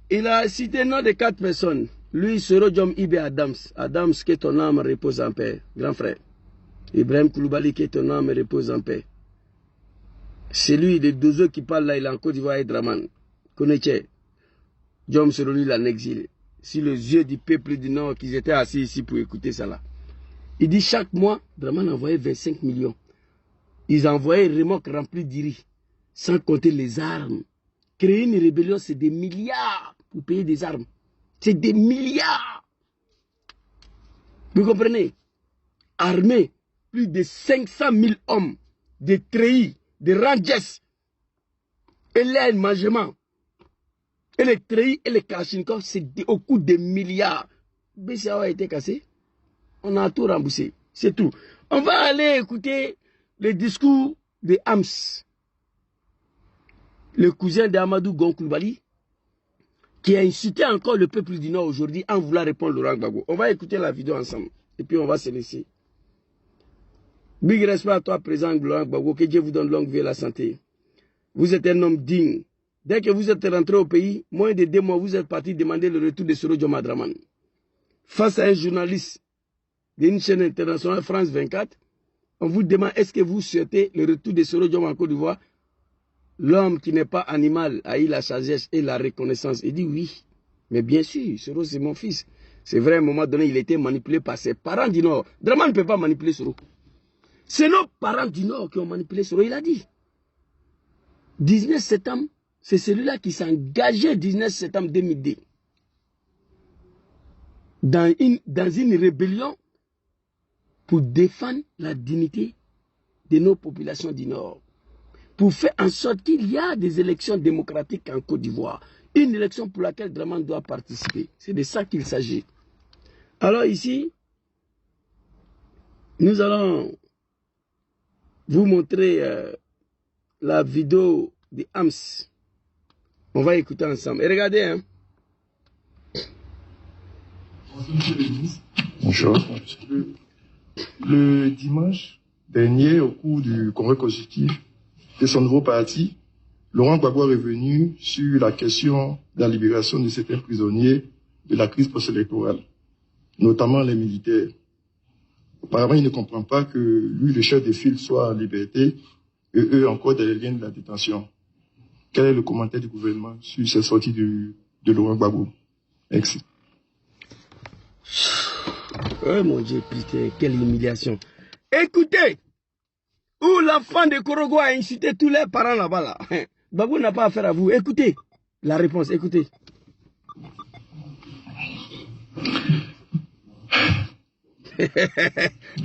Il a cité le nom de 4 personnes. Lui, Soro Diom Ibe Adams. Adams, que ton âme repose en paix, grand frère. Ibrahim Koulibaly, que ton âme repose en paix. C'est lui, le Dozo qui parle là, il est en Côte d'Ivoire et Draman. Connaissez Diom Soro, lui, il est en exil. sur les yeux du peuple du Nord qui étaient assis ici pour écouter ça là. Il dit chaque mois, Dramane envoyait 25 millions. Ils envoyaient une remorque remplie d'IRI, sans compter les armes. Créer une rébellion, c'est des milliards pour payer des armes. C'est des milliards. Vous comprenez? Armée, plus de 500 000 hommes, des treillis, des rangers, et l'aide mangement. Et les treillis et les kalachnikovs, c'est au coût de milliards. BCAO a été cassé. On a tout remboursé. C'est tout. On va aller écouter le discours de Hams, le cousin d'Amadou Gon Coulibaly, qui a insulté encore le peuple du Nord aujourd'hui en voulant répondre Laurent Gbagbo. On va écouter la vidéo ensemble. Et puis on va se laisser. Big respect à toi, président Laurent Gbagbo. Que Dieu vous donne longue vie et la santé. Vous êtes un homme digne. Dès que vous êtes rentré au pays, moins de 2 mois, vous êtes parti demander le retour de Soro Dioma Dramane. Face à un journaliste d'une chaîne internationale, France 24, on vous demande est-ce que vous souhaitez le retour de Soro Dioma en Côte d'Ivoire? L'homme qui n'est pas animal a eu la sagesse et la reconnaissance. Il dit oui. Mais bien sûr, Soro c'est mon fils. C'est vrai, à un moment donné, il était manipulé par ses parents du Nord. Dramane ne peut pas manipuler Soro. C'est nos parents du Nord qui ont manipulé Soro, il a dit. 19 septembre, c'est celui-là qui s'est engagé 19 septembre 2002 dans une rébellion pour défendre la dignité de nos populations du Nord. Pour faire en sorte qu'il y a des élections démocratiques en Côte d'Ivoire. Une élection pour laquelle Dramane doit participer. C'est de ça qu'il s'agit. Alors ici, nous allons vous montrer la vidéo de Hams. On va écouter ensemble. Et regardez, hein. Bonjour. Le dimanche dernier, au cours du congrès constitutif de son nouveau parti, Laurent Gbagbo est revenu sur la question de la libération de certains prisonniers de la crise post-électorale, notamment les militaires. Apparemment, il ne comprend pas que lui, le chef de file, soit en liberté et eux encore dans les liens de la détention. Quel est le commentaire du gouvernement sur cette sortie de Laurent Gbagbo? Merci. Oh mon Dieu, putain, quelle humiliation. Écoutez, où l'enfant de Korogo a insulté tous les parents là-bas. Là. Gbagbo n'a pas affaire à vous. Écoutez la réponse, écoutez.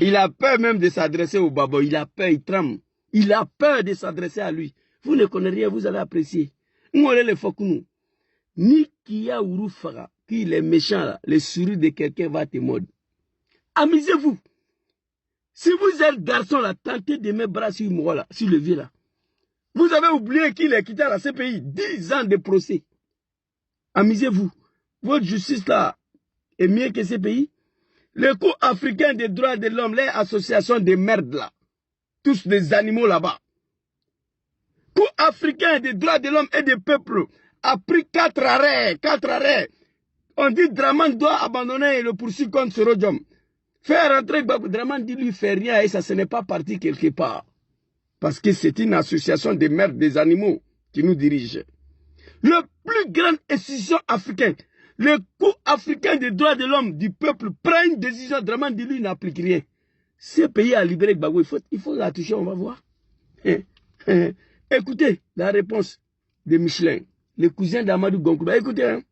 Il a peur même de s'adresser au Babo. Il a peur, il tremble. Il a peur de s'adresser à lui. Vous ne connaissez rien, vous allez apprécier. Nous, on est les Fokounou. Ni Kia Ouroufara, qui est méchant là, le sourire de quelqu'un va te mordre. Amusez-vous. Si vous êtes garçon là, tentez de mettre bras sur moi là, sur le vieux là. Vous avez oublié qu'il est quitté à la CPI, 10 ans de procès. Amusez-vous. Votre justice là est mieux que CPI. Le Cour africain des droits de l'homme, les associations de merde là, tous des animaux là-bas. Cour africain des droits de l'homme et des peuples a pris 4 arrêts, 4 arrêts. On dit Dramane doit abandonner le poursuit contre Soro Dioma. Faire rentrer Gbagbo, Dramane dit lui fait rien et ça ce n'est pas parti quelque part. Parce que c'est une association de merde des animaux qui nous dirige. Le plus grande institution africaine, le Cour africain des droits de l'homme du peuple prend une décision, Dramane dit lui n'applique rien. Ce pays a libéré Gbagbo, il faut la toucher, on va voir. Écoutez la réponse de Michelin, le cousin d'Amadou Gon Coulibaly. Écoutez, hein.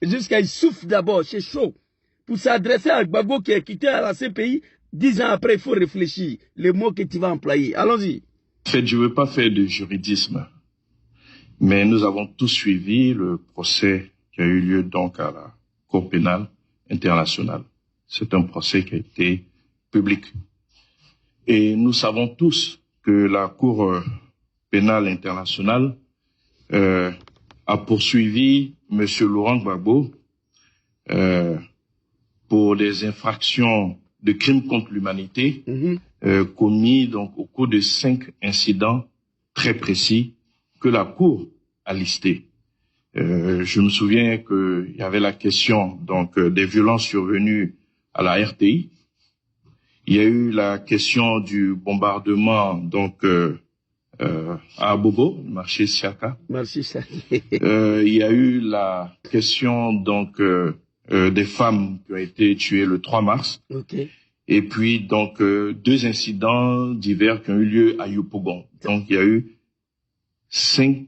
Jusqu'à il souffle d'abord, c'est chaud. Pour s'adresser à Gbagbo qui est quitté à la CPI, 10 ans après, il faut réfléchir. Les mots que tu vas employer. Allons-y. En fait, je ne veux pas faire de juridisme, mais nous avons tous suivi le procès qui a eu lieu donc à la Cour pénale internationale. C'est un procès qui a été public. Et nous savons tous que la Cour pénale internationale a poursuivi M. Laurent Gbagbo pour des infractions de crimes contre l'humanité commis donc au cours de 5 incidents très précis que la Cour a listés. Je me souviens qu'il y avait la question donc des violences survenues à la RTI. Il y a eu la question du bombardement donc à Bobo, marché Siaka. Merci, ça. Il y a eu la question donc des femmes qui ont été tuées le 3 mars. Okay. Et puis donc 2 incidents divers qui ont eu lieu à Yopougon. Donc il y a eu 5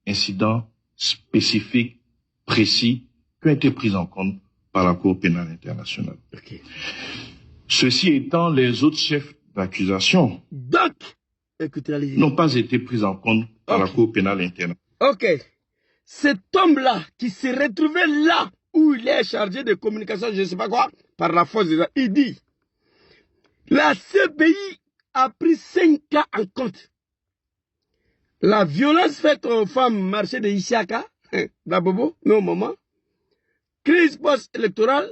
incidents spécifiques, précis, qui ont été pris en compte par la Cour pénale internationale. Okay. Ceci étant, les autres chefs d'accusation n'ont pas été pris en compte par la Cour pénale internationale. Ok. Cet homme-là, qui s'est retrouvé là où il est chargé de communication, je ne sais pas quoi, par la force des... Il dit, la CPI a pris 5 cas en compte. La violence faite aux femmes marché de Isiaka, d'Abobo, non maman, crise post-électorale,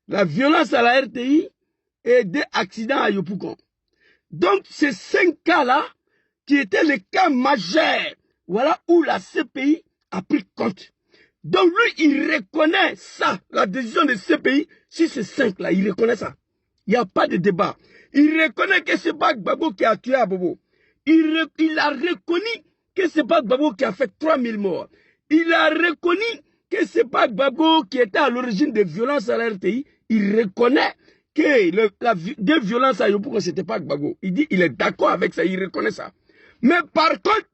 la violence à la RTI et des accidents à Yopougon. Donc, ces 5 cas-là, qui étaient les cas majeurs, voilà où la CPI a pris compte. Donc, lui, il reconnaît ça, la décision de CPI, sur ces 5-là, il reconnaît ça. Il n'y a pas de débat. Il reconnaît que c'est pas Gbagbo qui a tué Abobo. Il a reconnu que c'est pas Gbagbo qui a fait 3000 morts. Il a reconnu que c'est pas Gbagbo qui était à l'origine des violences à la RTI. Il reconnaît que des violences à Yopougon, c'était pas Gbagbo. Il dit, il est d'accord avec ça, il reconnaît ça. Mais par contre,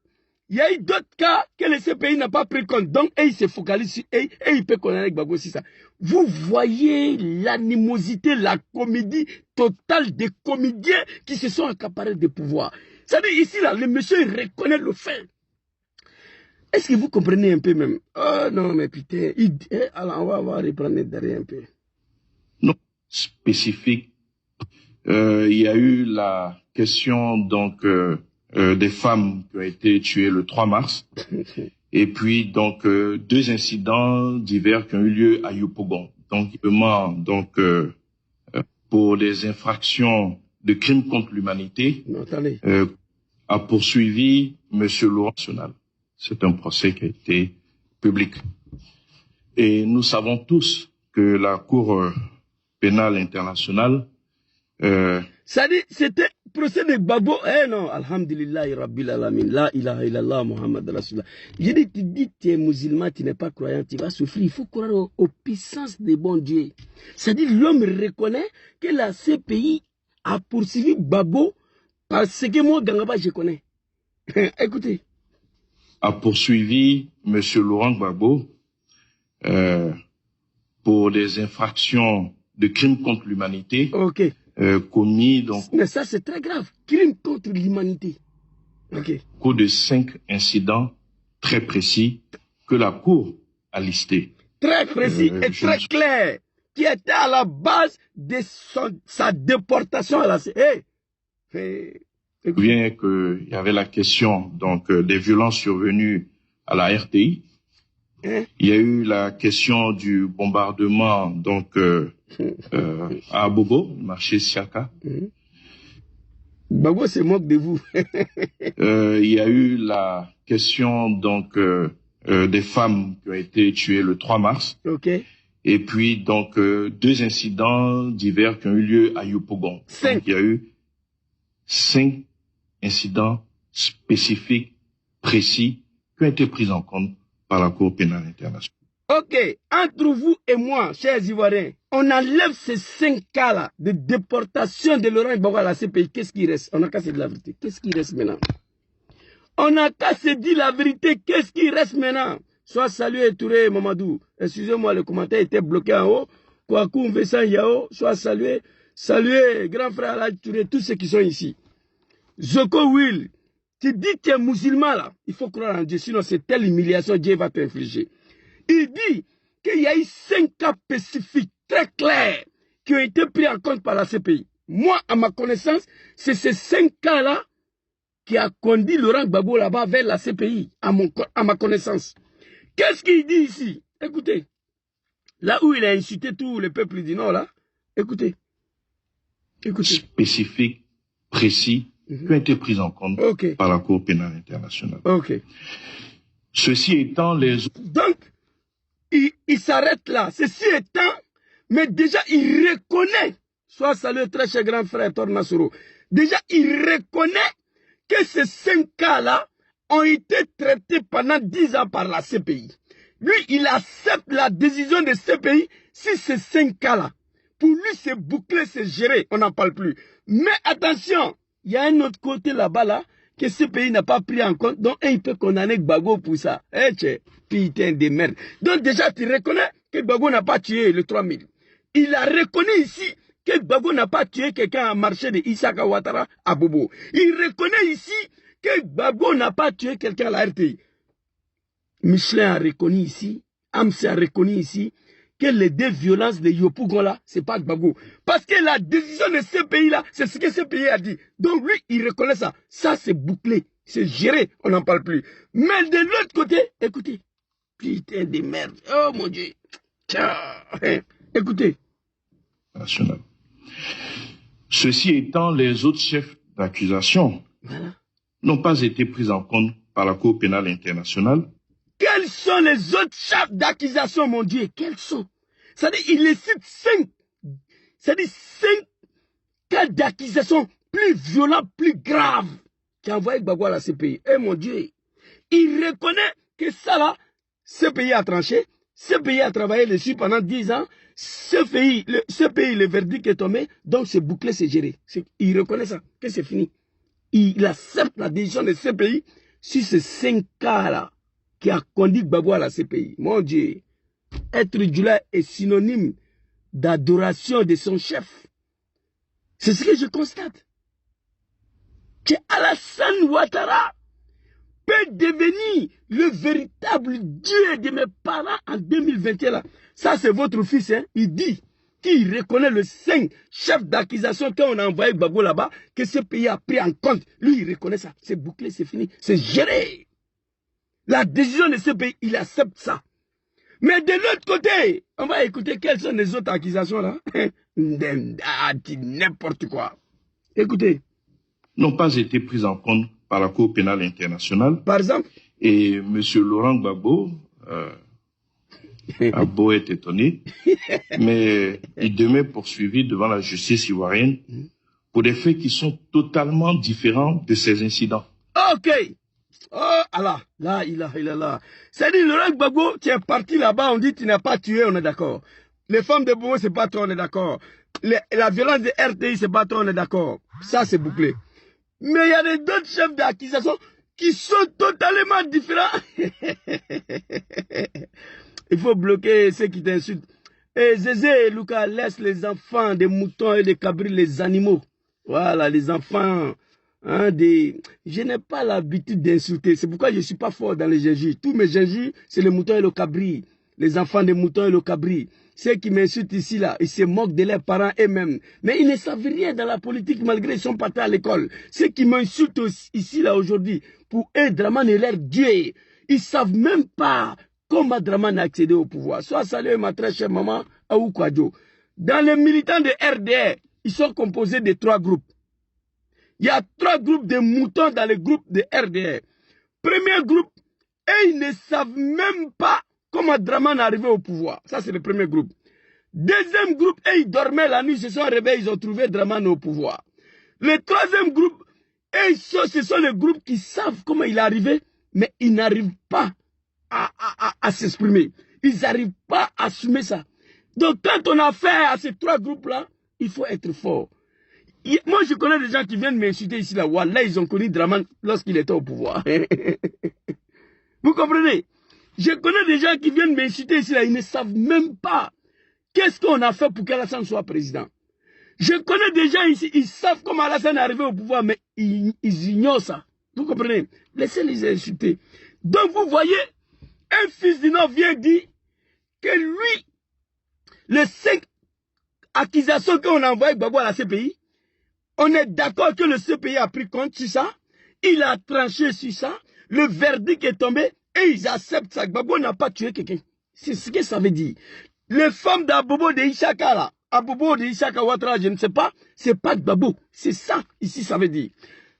il y a eu d'autres cas que le CPI n'a pas pris compte. Donc, il se focalise sur et il peut connaître Gbagbo si ça. Vous voyez l'animosité, la comédie totale des comédiens qui se sont accaparés des pouvoirs. C'est-à-dire ici, là, le monsieur il reconnaît le fait. Est-ce que vous comprenez un peu même? Oh non, mais putain, alors on va reprendre derrière un peu. Non, spécifique. Il y a eu la question donc des femmes qui ont été tuées le 3 mars. Et puis donc 2 incidents divers qui ont eu lieu à Yopougon. Donc pour des infractions de crimes contre l'humanité, a poursuivi M. Laurent National. C'est un procès qui a été public. Et nous savons tous que la Cour pénale internationale... Ça dit, c'était procès de Gbagbo. Eh non, alhamdulillah, rabbil alamin, la ilaha illallah, Muhammad Rasulullah. Je dis, tu dis, tu es musulman, tu n'es pas croyant, tu vas souffrir. Il faut croire aux puissances des bons dieux. Ça dit, l'homme reconnaît que la CPI a poursuivi Gbagbo parce que moi, Gangaba, je connais. Écoutez. A poursuivi M. Laurent Gbagbo pour des infractions de crimes contre l'humanité. Ok. Commis donc. Mais ça c'est très grave, crime contre l'humanité. Ok. Au cours de 5 incidents très précis que la Cour a listés. Très précis et très clair, qui était à la base de sa déportation à la CPI. Bien qu'il y avait la question donc des violences survenues à la RTI. Il y a eu la question du bombardement donc à Bobo, marché Siaka. Gbagbo se moque de vous. Il y a eu la question donc des femmes qui ont été tuées le 3 mars. Okay. Et puis donc 2 incidents divers qui ont eu lieu à Yopougon. Donc il y a eu 5 incidents spécifiques, précis, qui ont été pris en compte par la Cour pénale internationale. Ok, entre vous et moi, chers Ivoiriens, on enlève ces 5 cas-là de déportation de Laurent Gbagbo à la CPI. Qu'est-ce qui reste? On n'a qu'à se dire la vérité. Qu'est-ce qui reste maintenant? On n'a qu'à se dire la vérité. Qu'est-ce qui reste maintenant? Soit salué Touré Mamadou. Excusez-moi, le commentaire était bloqué en haut. Kouakou Mvessan Yao. Soit salué. Salué grand frère Alaj Touré, tous ceux qui sont ici. Zoko Will, tu dis que tu es musulman là. Il faut croire en Dieu, sinon c'est telle humiliation Dieu va t'infliger. Il dit qu'il y a eu 5 cas spécifiques très clairs qui ont été pris en compte par la CPI. Moi, à ma connaissance, c'est ces 5 cas-là qui a conduit Laurent Gbagbo là-bas vers la CPI, à ma connaissance. Qu'est-ce qu'il dit ici? Écoutez. Là où il a insulté tout le peuple du Nord, là. Écoutez. Écoutez. Spécifiques, précis, qui ont été pris en compte par la Cour pénale internationale. Ok. Ceci étant les... Donc, il s'arrête là. Ceci étant, mais déjà il reconnaît, soit salué très cher grand frère Tor Nasoro, déjà il reconnaît que ces 5 cas-là ont été traités pendant 10 ans par la CPI. Lui, il accepte la décision de CPI si ces 5 cas-là. Pour lui, c'est bouclé, c'est géré, on n'en parle plus. Mais attention, il y a un autre côté là-bas, là, que CPI n'a pas pris en compte, donc il peut condamner Gbagbo pour ça. Eh, putain de merde. Donc déjà, tu reconnais que Gbagbo n'a pas tué le 3000. Il a reconnu ici que Gbagbo n'a pas tué quelqu'un à marché de Isaka Ouattara à Bobo. Il reconnaît ici que Gbagbo n'a pas tué quelqu'un à la RTI. Michelin a reconnu ici, Amsi a reconnu ici, que les 2 violences de Yopougon là, c'est pas Gbagbo. Parce que la décision de ce pays-là, c'est ce que ce pays a dit. Donc lui, il reconnaît ça. Ça, c'est bouclé, c'est géré, on n'en parle plus. Mais de l'autre côté, écoutez, putain de merde, oh mon Dieu. Écoutez. National. Ceci étant, les autres chefs d'accusation n'ont pas été pris en compte par la Cour pénale internationale. Quels sont les autres chefs d'accusation, mon Dieu? Quels sont? C'est-à-dire, il les cite 5. C'est-à-dire 5 cas d'accusation plus violents, plus graves qui a envoyé Gbagbo à la CPI. Eh mon Dieu, il reconnaît que ça là, ce pays a tranché, ce pays a travaillé dessus pendant 10 ans, ce pays, le verdict est tombé, donc c'est bouclé, c'est géré. Il reconnaît ça, que c'est fini. Il accepte la décision de ce pays sur ces 5 cas là qui a conduit Gbagbo à la CPI. Mon Dieu, être Djoula est synonyme d'adoration de son chef. C'est ce que je constate. Que Alassane Ouattara peut devenir le véritable Dieu de mes parents en 2021. Là. Ça, c'est votre fils. Hein? Il dit qu'il reconnaît le 5 chefs d'accusation qu'on a envoyé Gbagbo là-bas, que ce pays a pris en compte. Lui, il reconnaît ça. C'est bouclé, c'est fini. C'est géré. La décision de ce pays, il accepte ça. Mais de l'autre côté, on va écouter quelles sont les autres accusations là. N'importe quoi. Écoutez. N'ont pas été prises en compte par la Cour pénale internationale. Par exemple. Et M. Laurent Gbagbo a beau être étonné, mais il demeure poursuivi devant la justice ivoirienne pour des faits qui sont totalement différents de ces incidents. Ok. Oh, Allah, là, il a là. C'est-à-dire, Laurent Gbagbo, tu es parti là-bas, on dit que tu n'as pas tué, on est d'accord. Les femmes de Bobo, c'est pas toi, on est d'accord. La violence de RTI, c'est pas toi, on est d'accord. Ça, c'est bouclé. Mais il y a d'autres chefs d'accusation qui sont totalement différents. Il faut bloquer ceux qui t'insultent. Et Zézé et Lucas, laisse les enfants des moutons et des cabris, les animaux. Voilà, les enfants... Hein, je n'ai pas l'habitude d'insulter. C'est pourquoi je ne suis pas fort dans les gingives. Tous mes gingives, c'est les moutons et le cabri. Les enfants des moutons et le cabri. Ceux qui m'insultent ici, là, ils se moquent de leurs parents eux-mêmes. Mais ils ne savent rien dans la politique malgré qu'ils sont partis à l'école. Ceux qui m'insultent ici, là, aujourd'hui, pour eux, Draman est leur Dieu. Ils ne savent même pas comment Draman a accédé au pouvoir. Soit salué ma très chère maman, Aou Kwadjo. Dans les militants de RDR, ils sont composés de 3 groupes. Il y a 3 groupes de moutons dans le groupe de RDR. Premier groupe, et ils ne savent même pas comment Draman est arrivé au pouvoir. Ça, c'est le premier groupe. Deuxième groupe, et ils dormaient la nuit, ils se sont réveillés, ils ont trouvé Draman au pouvoir. Le troisième groupe, et ce sont les groupes qui savent comment il est arrivé, mais ils n'arrivent pas à s'exprimer. Ils n'arrivent pas à assumer ça. Donc, quand on a affaire à ces 3 groupes-là, il faut être fort. Moi, je connais des gens qui viennent m'insulter ici, là. Wallah, ils ont connu Draman lorsqu'il était au pouvoir. Vous comprenez? Je connais des gens qui viennent m'insulter ici, là. Ils ne savent même pas qu'est-ce qu'on a fait pour qu'Alassane soit président. Je connais des gens ici, ils savent comment Alassane est arrivé au pouvoir, mais ils ignorent ça. Vous comprenez? Laissez-les insulter. Donc, vous voyez, un fils du Nord vient dire que lui, les 5 accusations qu'on a envoyées Gbagbo à la CPI, on est d'accord que le CPI a pris compte sur ça, il a tranché sur ça, le verdict est tombé et ils acceptent ça. Gbagbo n'a pas tué quelqu'un. C'est ce que ça veut dire. Les femmes d'Abobo de Ishaka là, Abobo de Ishaka Ouattara, je ne sais pas, c'est pas Gbagbo. C'est ça, ici, ça veut dire.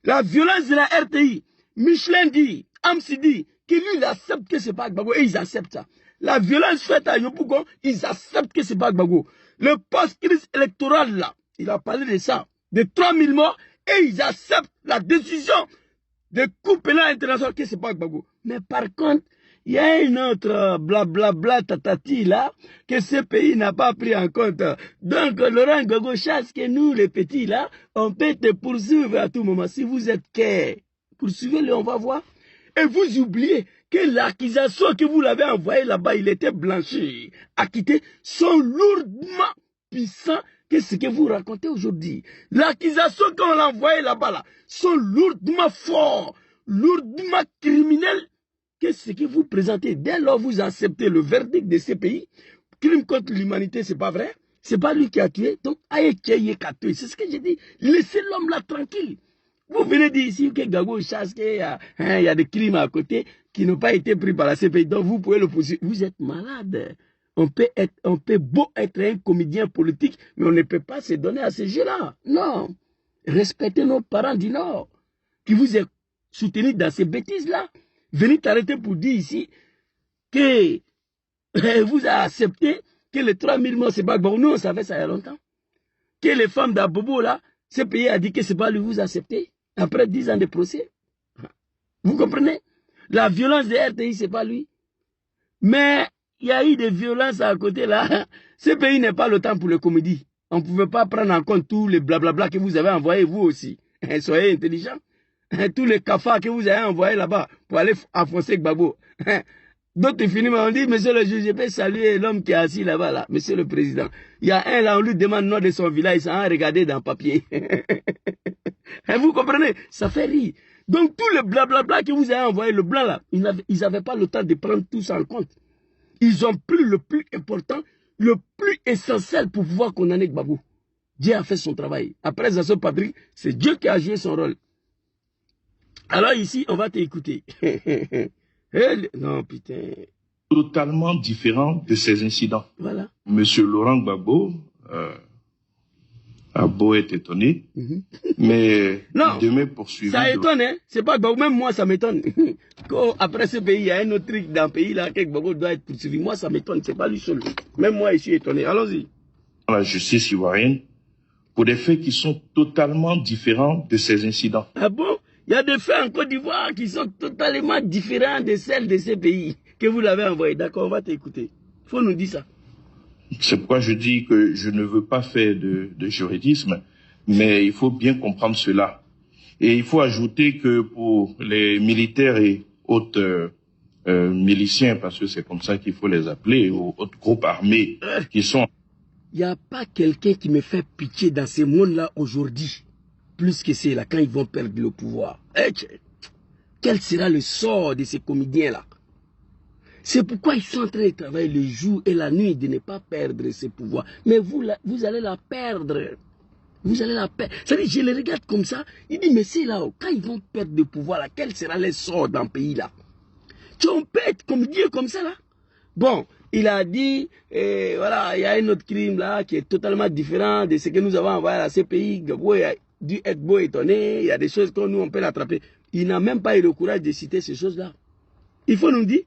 La violence de la RTI, Michelin dit, Amsi dit, que lui, il accepte que c'est pas Gbagbo et ils acceptent ça. La violence faite à Yopougon, ils acceptent que c'est pas Gbagbo. Le post-crise électoral là, il a parlé de ça. De 3000 morts, et ils acceptent la décision de Cour pénale internationale, que c'est pas Gbagbo. Mais par contre, il y a une autre blablabla tatati là, que ce pays n'a pas pris en compte. Donc, Laurent Gbagbo chasse que nous, les petits là, on peut te poursuivre à tout moment. Si vous êtes quai, poursuivez-le, on va voir. Et vous oubliez que l'accusation que vous l'avez envoyée là-bas, il était blanchi, acquitté, sont lourdement puissants que ce que vous racontez aujourd'hui. L'accusation qu'on l'a envoyée là-bas, là, sont lourdement forts, lourdement criminels que ce que vous présentez. Dès lors, vous acceptez le verdict de ces pays. Crime contre l'humanité, c'est pas vrai. C'est pas lui qui a tué. Donc, c'est ce que j'ai dit. Laissez l'homme là tranquille. Vous venez dire ici que Gbagbo chasse, qu'il y a des crimes à côté qui n'ont pas été pris par la CPI. Donc, vous pouvez le poursuivre. Vous êtes malade. On peut beau être un comédien politique, mais on ne peut pas se donner à ce jeu-là. Non. Respectez nos parents du Nord, qui vous ont soutenu dans ces bêtises-là. Venez t'arrêter pour dire ici que vous avez accepté que les 3000 morts, c'est pas bon. Nous, on savait ça il y a longtemps. Que les femmes d'Abobo, là, ce pays a dit que c'est pas lui, vous acceptez. Après 10 ans de procès. Vous comprenez? La violence de RTI, c'est pas lui. Mais il y a eu des violences à côté, là. Ce pays n'est pas le temps pour les comédies. On ne pouvait pas prendre en compte tous les blablabla que vous avez envoyés, vous aussi. Soyez intelligents. Tous les cafards que vous avez envoyés là-bas pour aller enfoncer Gbagbo. D'autres finissent, on dit, monsieur le juge, je peux saluer l'homme qui est assis là-bas, là, monsieur le président. Il y a un là, on lui demande le nom de son village, ça a regardé dans le papier. Vous comprenez? Ça fait rire. Donc, tous les blablabla que vous avez envoyés, le blanc là, ils n'avaient pas le temps de prendre tout ça en compte. Ils ont pris le plus important, le plus essentiel pour pouvoir condamner Gbagbo. Dieu a fait son travail. Après Zasso Patrick, c'est Dieu qui a joué son rôle. Alors ici, on va t'écouter. Non, putain. Totalement différent de ces incidents. Voilà. Monsieur Laurent Gbagbo a beau être étonné, mais non, demain poursuivi. Ça étonne, hein. C'est pas Gbagbo, même moi ça m'étonne. Après ce pays, il y a un autre truc dans le pays là, que Gbagbo doit être poursuivi. Moi ça m'étonne, c'est pas lui seul. Même moi je suis étonné. Allons-y. La justice ivoirienne, pour des faits qui sont totalement différents de ces incidents. Ah bon? Il y a des faits en Côte d'Ivoire qui sont totalement différents de celles de ces pays que vous l'avez envoyé. D'accord, on va t'écouter. Il faut nous dire ça. C'est pourquoi je dis que je ne veux pas faire de juridisme, mais il faut bien comprendre cela. Et il faut ajouter que pour les militaires et autres miliciens, parce que c'est comme ça qu'il faut les appeler, ou autres groupes armés qui sont... Il n'y a pas quelqu'un qui me fait pitié dans ce monde-là aujourd'hui. Plus que c'est là, quand ils vont perdre le pouvoir. Quel sera le sort de ces comédiens-là? C'est pourquoi ils sont en train de travailler le jour et la nuit de ne pas perdre ce pouvoir. Mais vous allez la perdre. Vous allez la perdre. C'est-à-dire, je les regarde comme ça. Il dit, mais c'est là, quand ils vont perdre le pouvoir, là, quel sera le sort dans le pays-là? On peut être comédien comme ça, là? Bon, il a dit, voilà, il y a un autre crime, là, qui est totalement différent de ce que nous avons envoyé à ces pays. Dû être beau étonné, il y a des choses que nous on peut l'attraper. Il n'a même pas eu le courage de citer ces choses-là. Il faut nous dire,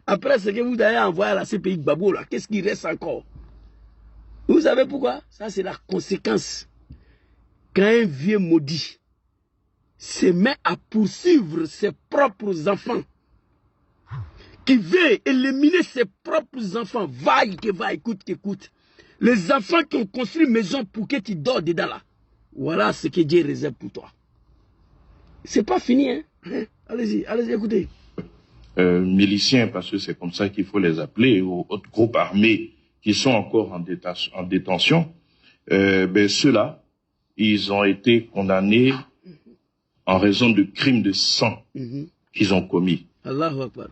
après ce que vous avez envoyé à la CPI Gbagbo, là, qu'est-ce qui reste encore? Vous savez pourquoi? Ça c'est la conséquence. Quand un vieux maudit se met à poursuivre ses propres enfants, qui veut éliminer ses propres enfants, vaille que vaille, écoute qu'écoute, les enfants qui ont construit une maison pour que tu dors dedans là, voilà ce que Dieu réserve pour toi. C'est pas fini, hein? Allez-y, écoutez. Miliciens, parce que c'est comme ça qu'il faut les appeler, ou autres groupes armés qui sont encore en détention, ceux-là, ils ont été condamnés en raison de crimes de sang qu'ils ont commis. Allahu Akbar.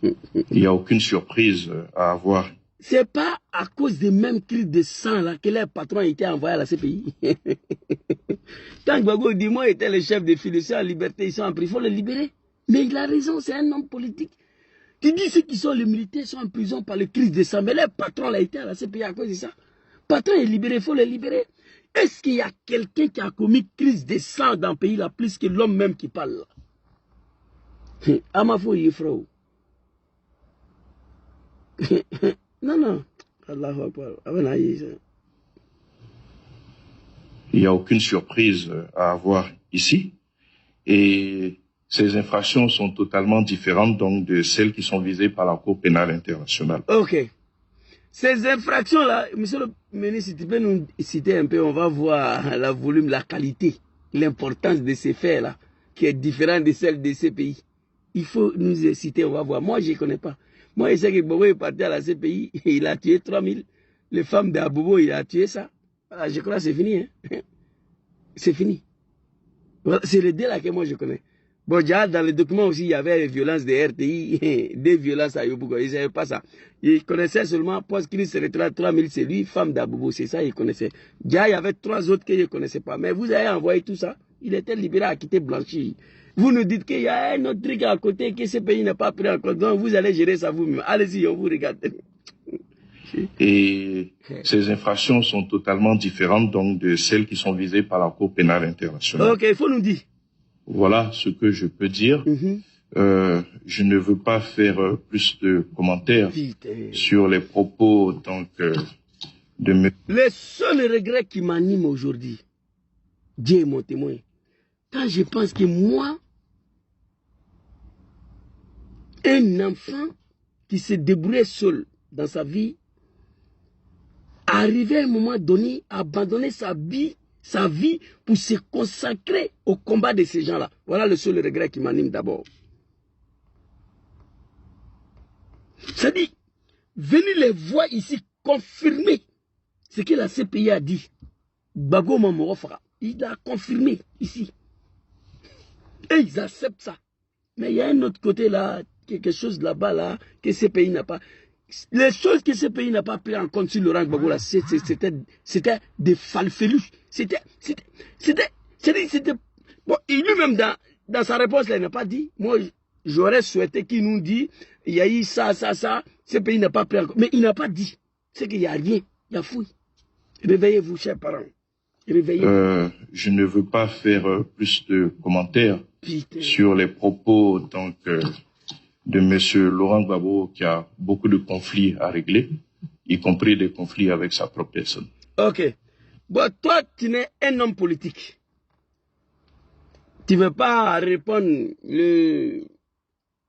Il n'y a aucune surprise à avoir. C'est pas à cause des mêmes cris de sang là que leur patron a été envoyé à la CPI. Quand Gbagbo dit, moi, était le chef des fiduciaires en liberté, ils sont en prison, il faut les libérer. Mais il a raison, c'est un homme politique. Qui dit ceux qui sont les militaires sont en prison par le cri de sang. Mais leur patron a été à la CPI à cause de ça. Le patron est libéré, il faut les libérer. Est-ce qu'il y a quelqu'un qui a commis crise de sang dans le pays là, plus que l'homme même qui parle là? Amafo Yefrao. Non. Allahu Akbar. Il n'y a aucune surprise à avoir ici. Et ces infractions sont totalement différentes donc de celles qui sont visées par la Cour pénale internationale. Ok. Ces infractions-là, monsieur le ministre, si tu peux nous citer un peu, on va voir le volume, la qualité, l'importance de ces faits-là, qui est différente de celle de ces pays. Il faut nous citer, on va voir. Moi, je ne connais pas. Moi, je sais que Bobo est parti à la CPI, il a tué 3000. Les femmes d'Abobo, il a tué ça. Voilà, je crois que c'est fini. Hein? C'est fini. Voilà, c'est les deux là que moi je connais. Bon, déjà, dans les documents aussi, il y avait les violences de RTI, des violences à Yobougo. Ils ne savaient pas ça. Ils connaissaient seulement post-Christ retraite 3000, c'est lui, femme d'Abobo, c'est ça, ils connaissaient. Déjà, il y avait 3 autres que je ne connaissais pas. Mais vous avez envoyé tout ça. Il était libéré à quitter Blanchi. Vous nous dites qu'il y a un autre truc à côté, que ce pays n'a pas pris en compte. Donc, vous allez gérer ça vous-même. Allez-y, on vous regarde. Et ces infractions sont totalement différentes donc de celles qui sont visées par la Cour pénale internationale. Ok, il faut nous dire. Voilà ce que je peux dire. Je ne veux pas faire plus de commentaires sur les propos donc de mes... Le seul regret qui m'anime aujourd'hui, Dieu est mon témoin, quand je pense que moi, un enfant qui se débrouille seul dans sa vie, arrivé à un moment donné à abandonner sa vie pour se consacrer au combat de ces gens-là. Voilà le seul regret qui m'anime d'abord. C'est-à-dire, venir les voir ici confirmer ce que la CPI a dit. Bago Mamorofra, il a confirmé ici. Et ils acceptent ça. Mais il y a un autre côté là, quelque chose là-bas là, que ce pays n'a pas. Les choses que ce pays n'a pas pris en compte sur Laurent Gbagbo là, c'était des falfelus. C'était. Bon, lui-même dans sa réponse là, il n'a pas dit. Moi, j'aurais souhaité qu'il nous dise, il y a eu ça, ce pays n'a pas pris en compte. Mais il n'a pas dit. C'est qu'il n'y a rien, il y a fouille. Réveillez-vous, chers parents. Réveillez-vous. Je ne veux pas faire plus de commentaires sur les propos donc de M. Laurent Gbagbo qui a beaucoup de conflits à régler, y compris des conflits avec sa propre personne. Ok. Bon, toi, tu n'es un homme politique. Tu ne veux pas répondre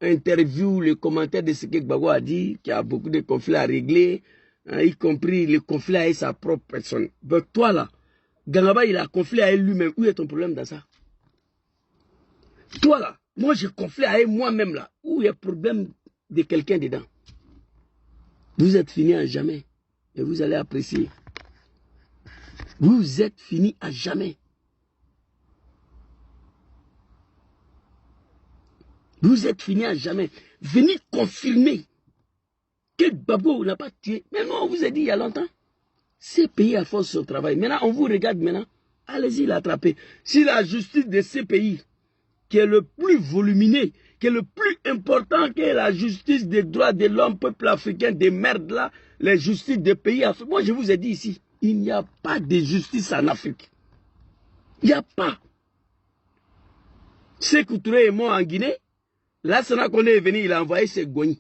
l'interview, le commentaire de ce que Gbagbo a dit, qu'il y a beaucoup de conflits à régler, hein, y compris le conflit avec sa propre personne. Bon, toi là, Gangaba, il a conflit avec lui-même. Où est ton problème dans ça? Toi là, moi j'ai conflit avec moi-même là. Où est le problème de quelqu'un dedans? Vous êtes fini à jamais. Et vous allez apprécier. Vous êtes fini à jamais. Vous êtes fini à jamais. Venez confirmer que Gbagbo n'a pas tué. Mais non, on vous a dit il y a longtemps. C'est payé à force son travail. Maintenant, on vous regarde maintenant. Allez-y l'attraper. Si la justice de ces pays, qui est le plus volumineux, qui est le plus important que la justice des droits de l'homme, peuple africain, des merdes là, les justices des pays africains. Moi, je vous ai dit ici, il n'y a pas de justice en Afrique. Il n'y a pas. Sékou Touré est mort en Guinée. Lassana Kone est venu, il a envoyé ses goignes.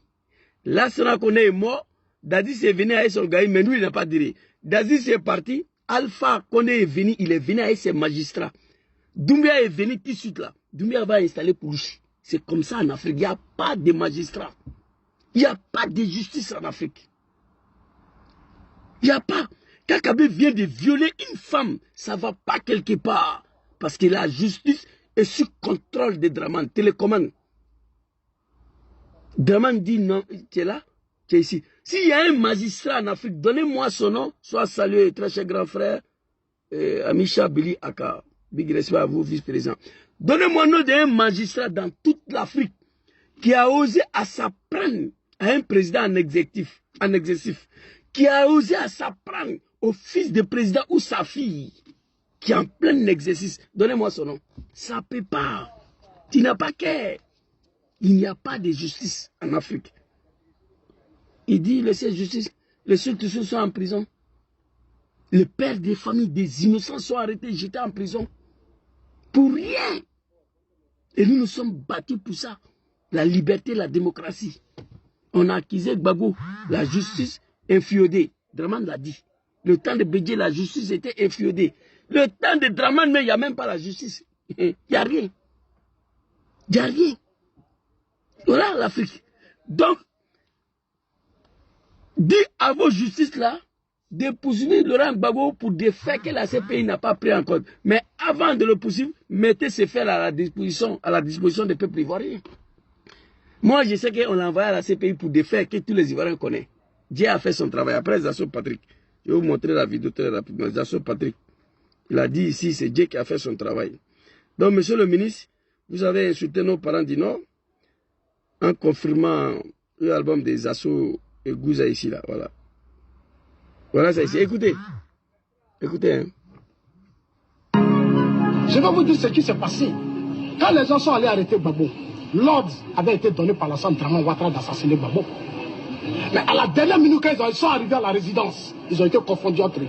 Lassana Kone est mort. Dadis est venu avec son gars, mais nous, il n'a pas dit. Dadis est parti. Alpha Kone est venu, il est venu avec ses magistrats. Doumbia est venu tout de suite là. Doumbia va installer Poulouchi. C'est comme ça en Afrique. Il n'y a pas de magistrats. Il n'y a pas de justice en Afrique. Il n'y a pas. Quand Kabé vient de violer une femme, ça ne va pas quelque part. Parce que la justice est sous contrôle de Draman, télécommande. Draman dit non, tu es là, tu es ici. S'il y a un magistrat en Afrique, donnez-moi son nom, soit salué, très cher grand frère, Amisha Billy Aka. Big respect à vous, vice-président. Donnez-moi le nom d'un magistrat dans toute l'Afrique qui a osé à s'apprendre à un président en exercice, qui a osé à s'apprendre au fils de président ou sa fille qui est en plein exercice. Donnez-moi son nom. Ça ne peut pas. Tu n'as pas qu'à. Il n'y a pas de justice en Afrique. Il dit, laissez justice, les ceux qui sont en prison. Les pères des familles des innocents sont arrêtés, jetés en prison. Pour rien. Et nous nous sommes battus pour ça. La liberté, la démocratie. On a accusé Gbagbo, la justice infiodée. Draman l'a dit. Le temps de Bédié, la justice était infiodée. Le temps de Draman, mais il n'y a même pas la justice. Il n'y a rien. Il n'y a rien. Voilà l'Afrique. Donc, dis à vos justices là de poursuivre Laurent Gbagbo pour des faits que la CPI n'a pas pris en compte. Mais avant de le poursuivre, mettez ces faits à la disposition des peuples ivoiriens. Moi, je sais qu'on l'a envoyé à la CPI pour des faits que tous les Ivoiriens connaissent. Dieu a fait son travail. Après Zasso Patrick, je vais vous montrer la vidéo très rapidement. Zasso Patrick, il a dit ici, c'est Dieu qui a fait son travail. Donc, monsieur le ministre, vous avez insulté nos parents du Nord en confirmant l'album des Zasso et Gouza ici, là. Voilà. Voilà ça ici. Écoutez. Écoutez. Hein. Je vais vous dire ce qui s'est passé. Quand les gens sont allés arrêter Gbagbo, l'ordre avait été donné par l'Assane Draman Ouattara d'assassiner Gbagbo. Mais à la dernière minute, quand ils sont arrivés à la résidence, ils ont été confondus entre eux.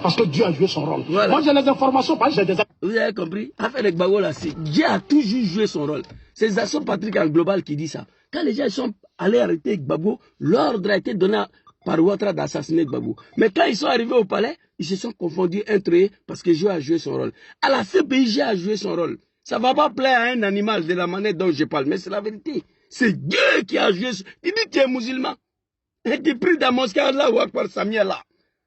Parce que Dieu a joué son rôle. Voilà. Moi, j'ai les informations parce que j'ai des... Vous avez compris? Affaire de Gbagbo, là, Dieu a toujours joué son rôle. C'est Zasso Patrick en global qui dit ça. Quand les gens sont allés arrêter Gbagbo, l'ordre a été donné par Ouattara d'assassiner Gbagbo. Mais quand ils sont arrivés au palais, ils se sont confondus entre eux parce que Dieu a joué son rôle. À la CPI, Dieu a joué son rôle. Ça ne va pas plaire à un animal de la manière dont je parle, mais c'est la vérité. C'est Dieu qui a joué. Il dit que tu es musulman. Et tu pries dans la mosquée là ou Akbar Samia là.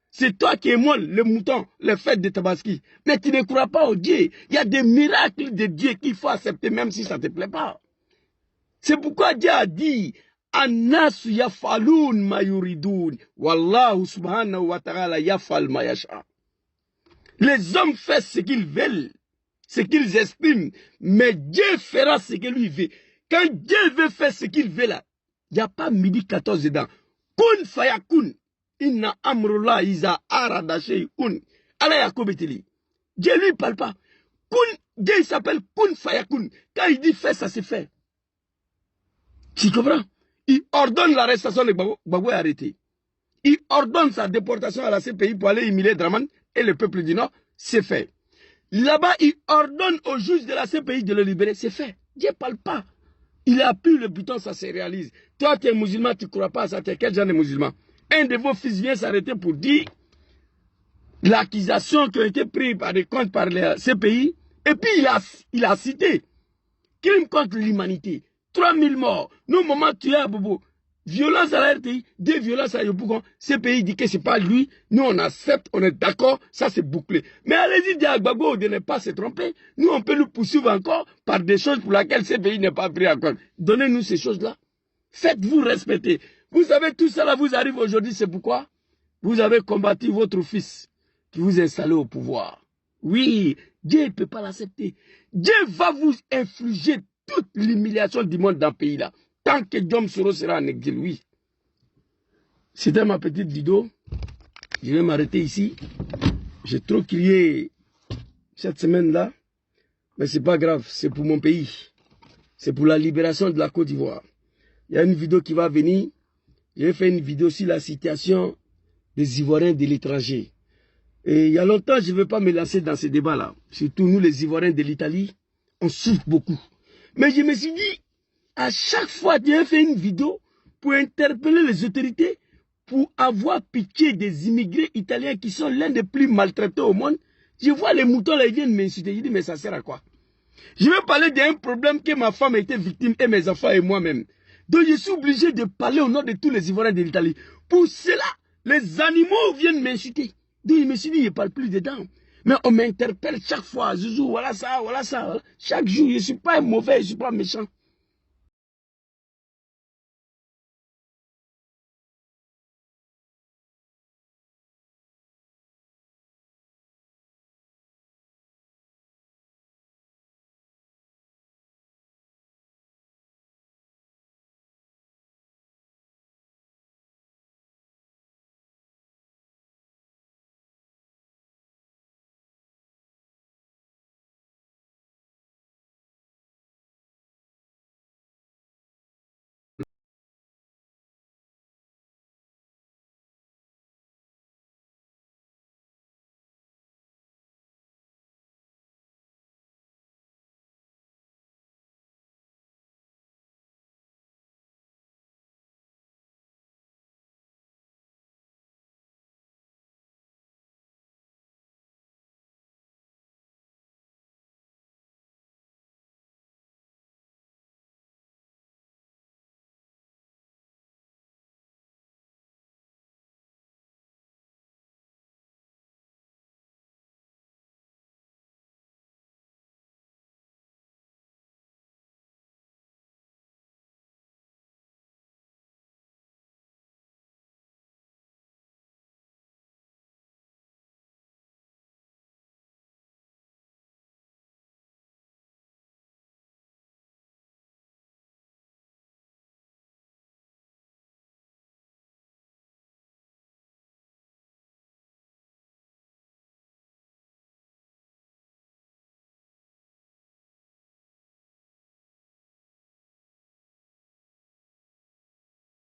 C'est toi qui es molle, le mouton, les fêtes de Tabaski. Mais tu ne crois pas au Dieu. Il y a des miracles de Dieu qu'il faut accepter même si ça ne te plaît pas. C'est pourquoi Dieu a dit Annas yafaloun ma yuridoun. Wallahu subhanahu wa ta'ala yafal ma yasha. Les hommes font ce qu'ils veulent, ce qu'ils estiment, mais Dieu fera ce que lui veut. Quand Dieu veut faire ce qu'il veut là, il n'y a pas midi 14 dedans. Kun fayakun. Inna amrullah iza arada shay'un. Allah yakobeteli. Dieu lui parle pas. Kun, Dieu il s'appelle Kun fayakun. Quand il dit fait, ça se fait. Tu comprends? Il ordonne l'arrestation de Gbagbo. Gbagbo est arrêté. Il ordonne sa déportation à la CPI pour aller humilier Draman et le peuple du Nord. C'est fait. Là-bas, il ordonne au juge de la CPI de le libérer. C'est fait. Dieu ne parle pas. Il appuie le bouton, ça se réalise. Toi, tu es musulman, tu ne crois pas à ça. Tu es quel genre de musulman? Un de vos fils vient s'arrêter pour dire l'accusation qui a été prise par des comptes par les CPI. Et puis, il a cité crime contre l'humanité. 3000 morts. Nous, moment, tu es à Bobo. Violence à la RTI, des violences à Yopougon. CPI dit que ce n'est pas lui. Nous, on accepte, on est d'accord, ça c'est bouclé. Mais allez-y, dire à Gbagbo de ne pas se tromper. Nous, on peut nous poursuivre encore par des choses pour lesquelles CPI n'est pas pris en compte. Donnez-nous ces choses-là. Faites-vous respecter. Vous savez, tout ça là vous arrive aujourd'hui, c'est pourquoi vous avez combattu votre fils qui vous installé au pouvoir. Oui, Dieu ne peut pas l'accepter. Dieu va vous infliger toute l'humiliation du monde dans le pays là. Tant que Dom Soro sera en exil, oui. C'était ma petite vidéo. Je vais m'arrêter ici. J'ai trop crié cette semaine-là. Mais ce n'est pas grave, c'est pour mon pays. C'est pour la libération de la Côte d'Ivoire. Il y a une vidéo qui va venir. J'ai fait une vidéo sur la situation des Ivoiriens de l'étranger. Et il y a longtemps, je ne veux pas me lancer dans ces débats-là. Surtout nous, les Ivoiriens de l'Italie, on souffre beaucoup. Mais je me suis dit, à chaque fois, j'ai fait une vidéo pour interpeller les autorités, pour avoir pitié des immigrés italiens qui sont l'un des plus maltraités au monde. Je vois les moutons là, ils viennent m'insulter. Je dis, mais ça sert à quoi? Je vais parler d'un problème que ma femme a été victime et mes enfants et moi-même. Donc je suis obligé de parler au nom de tous les Ivoiriens de l'Italie. Pour cela, les animaux viennent m'insulter. Donc je me suis dit, je ne parle plus dedans. Mais on m'interpelle chaque fois. Zouzou, voilà ça, voilà ça. Voilà. Chaque jour, je ne suis pas mauvais, je ne suis pas méchant.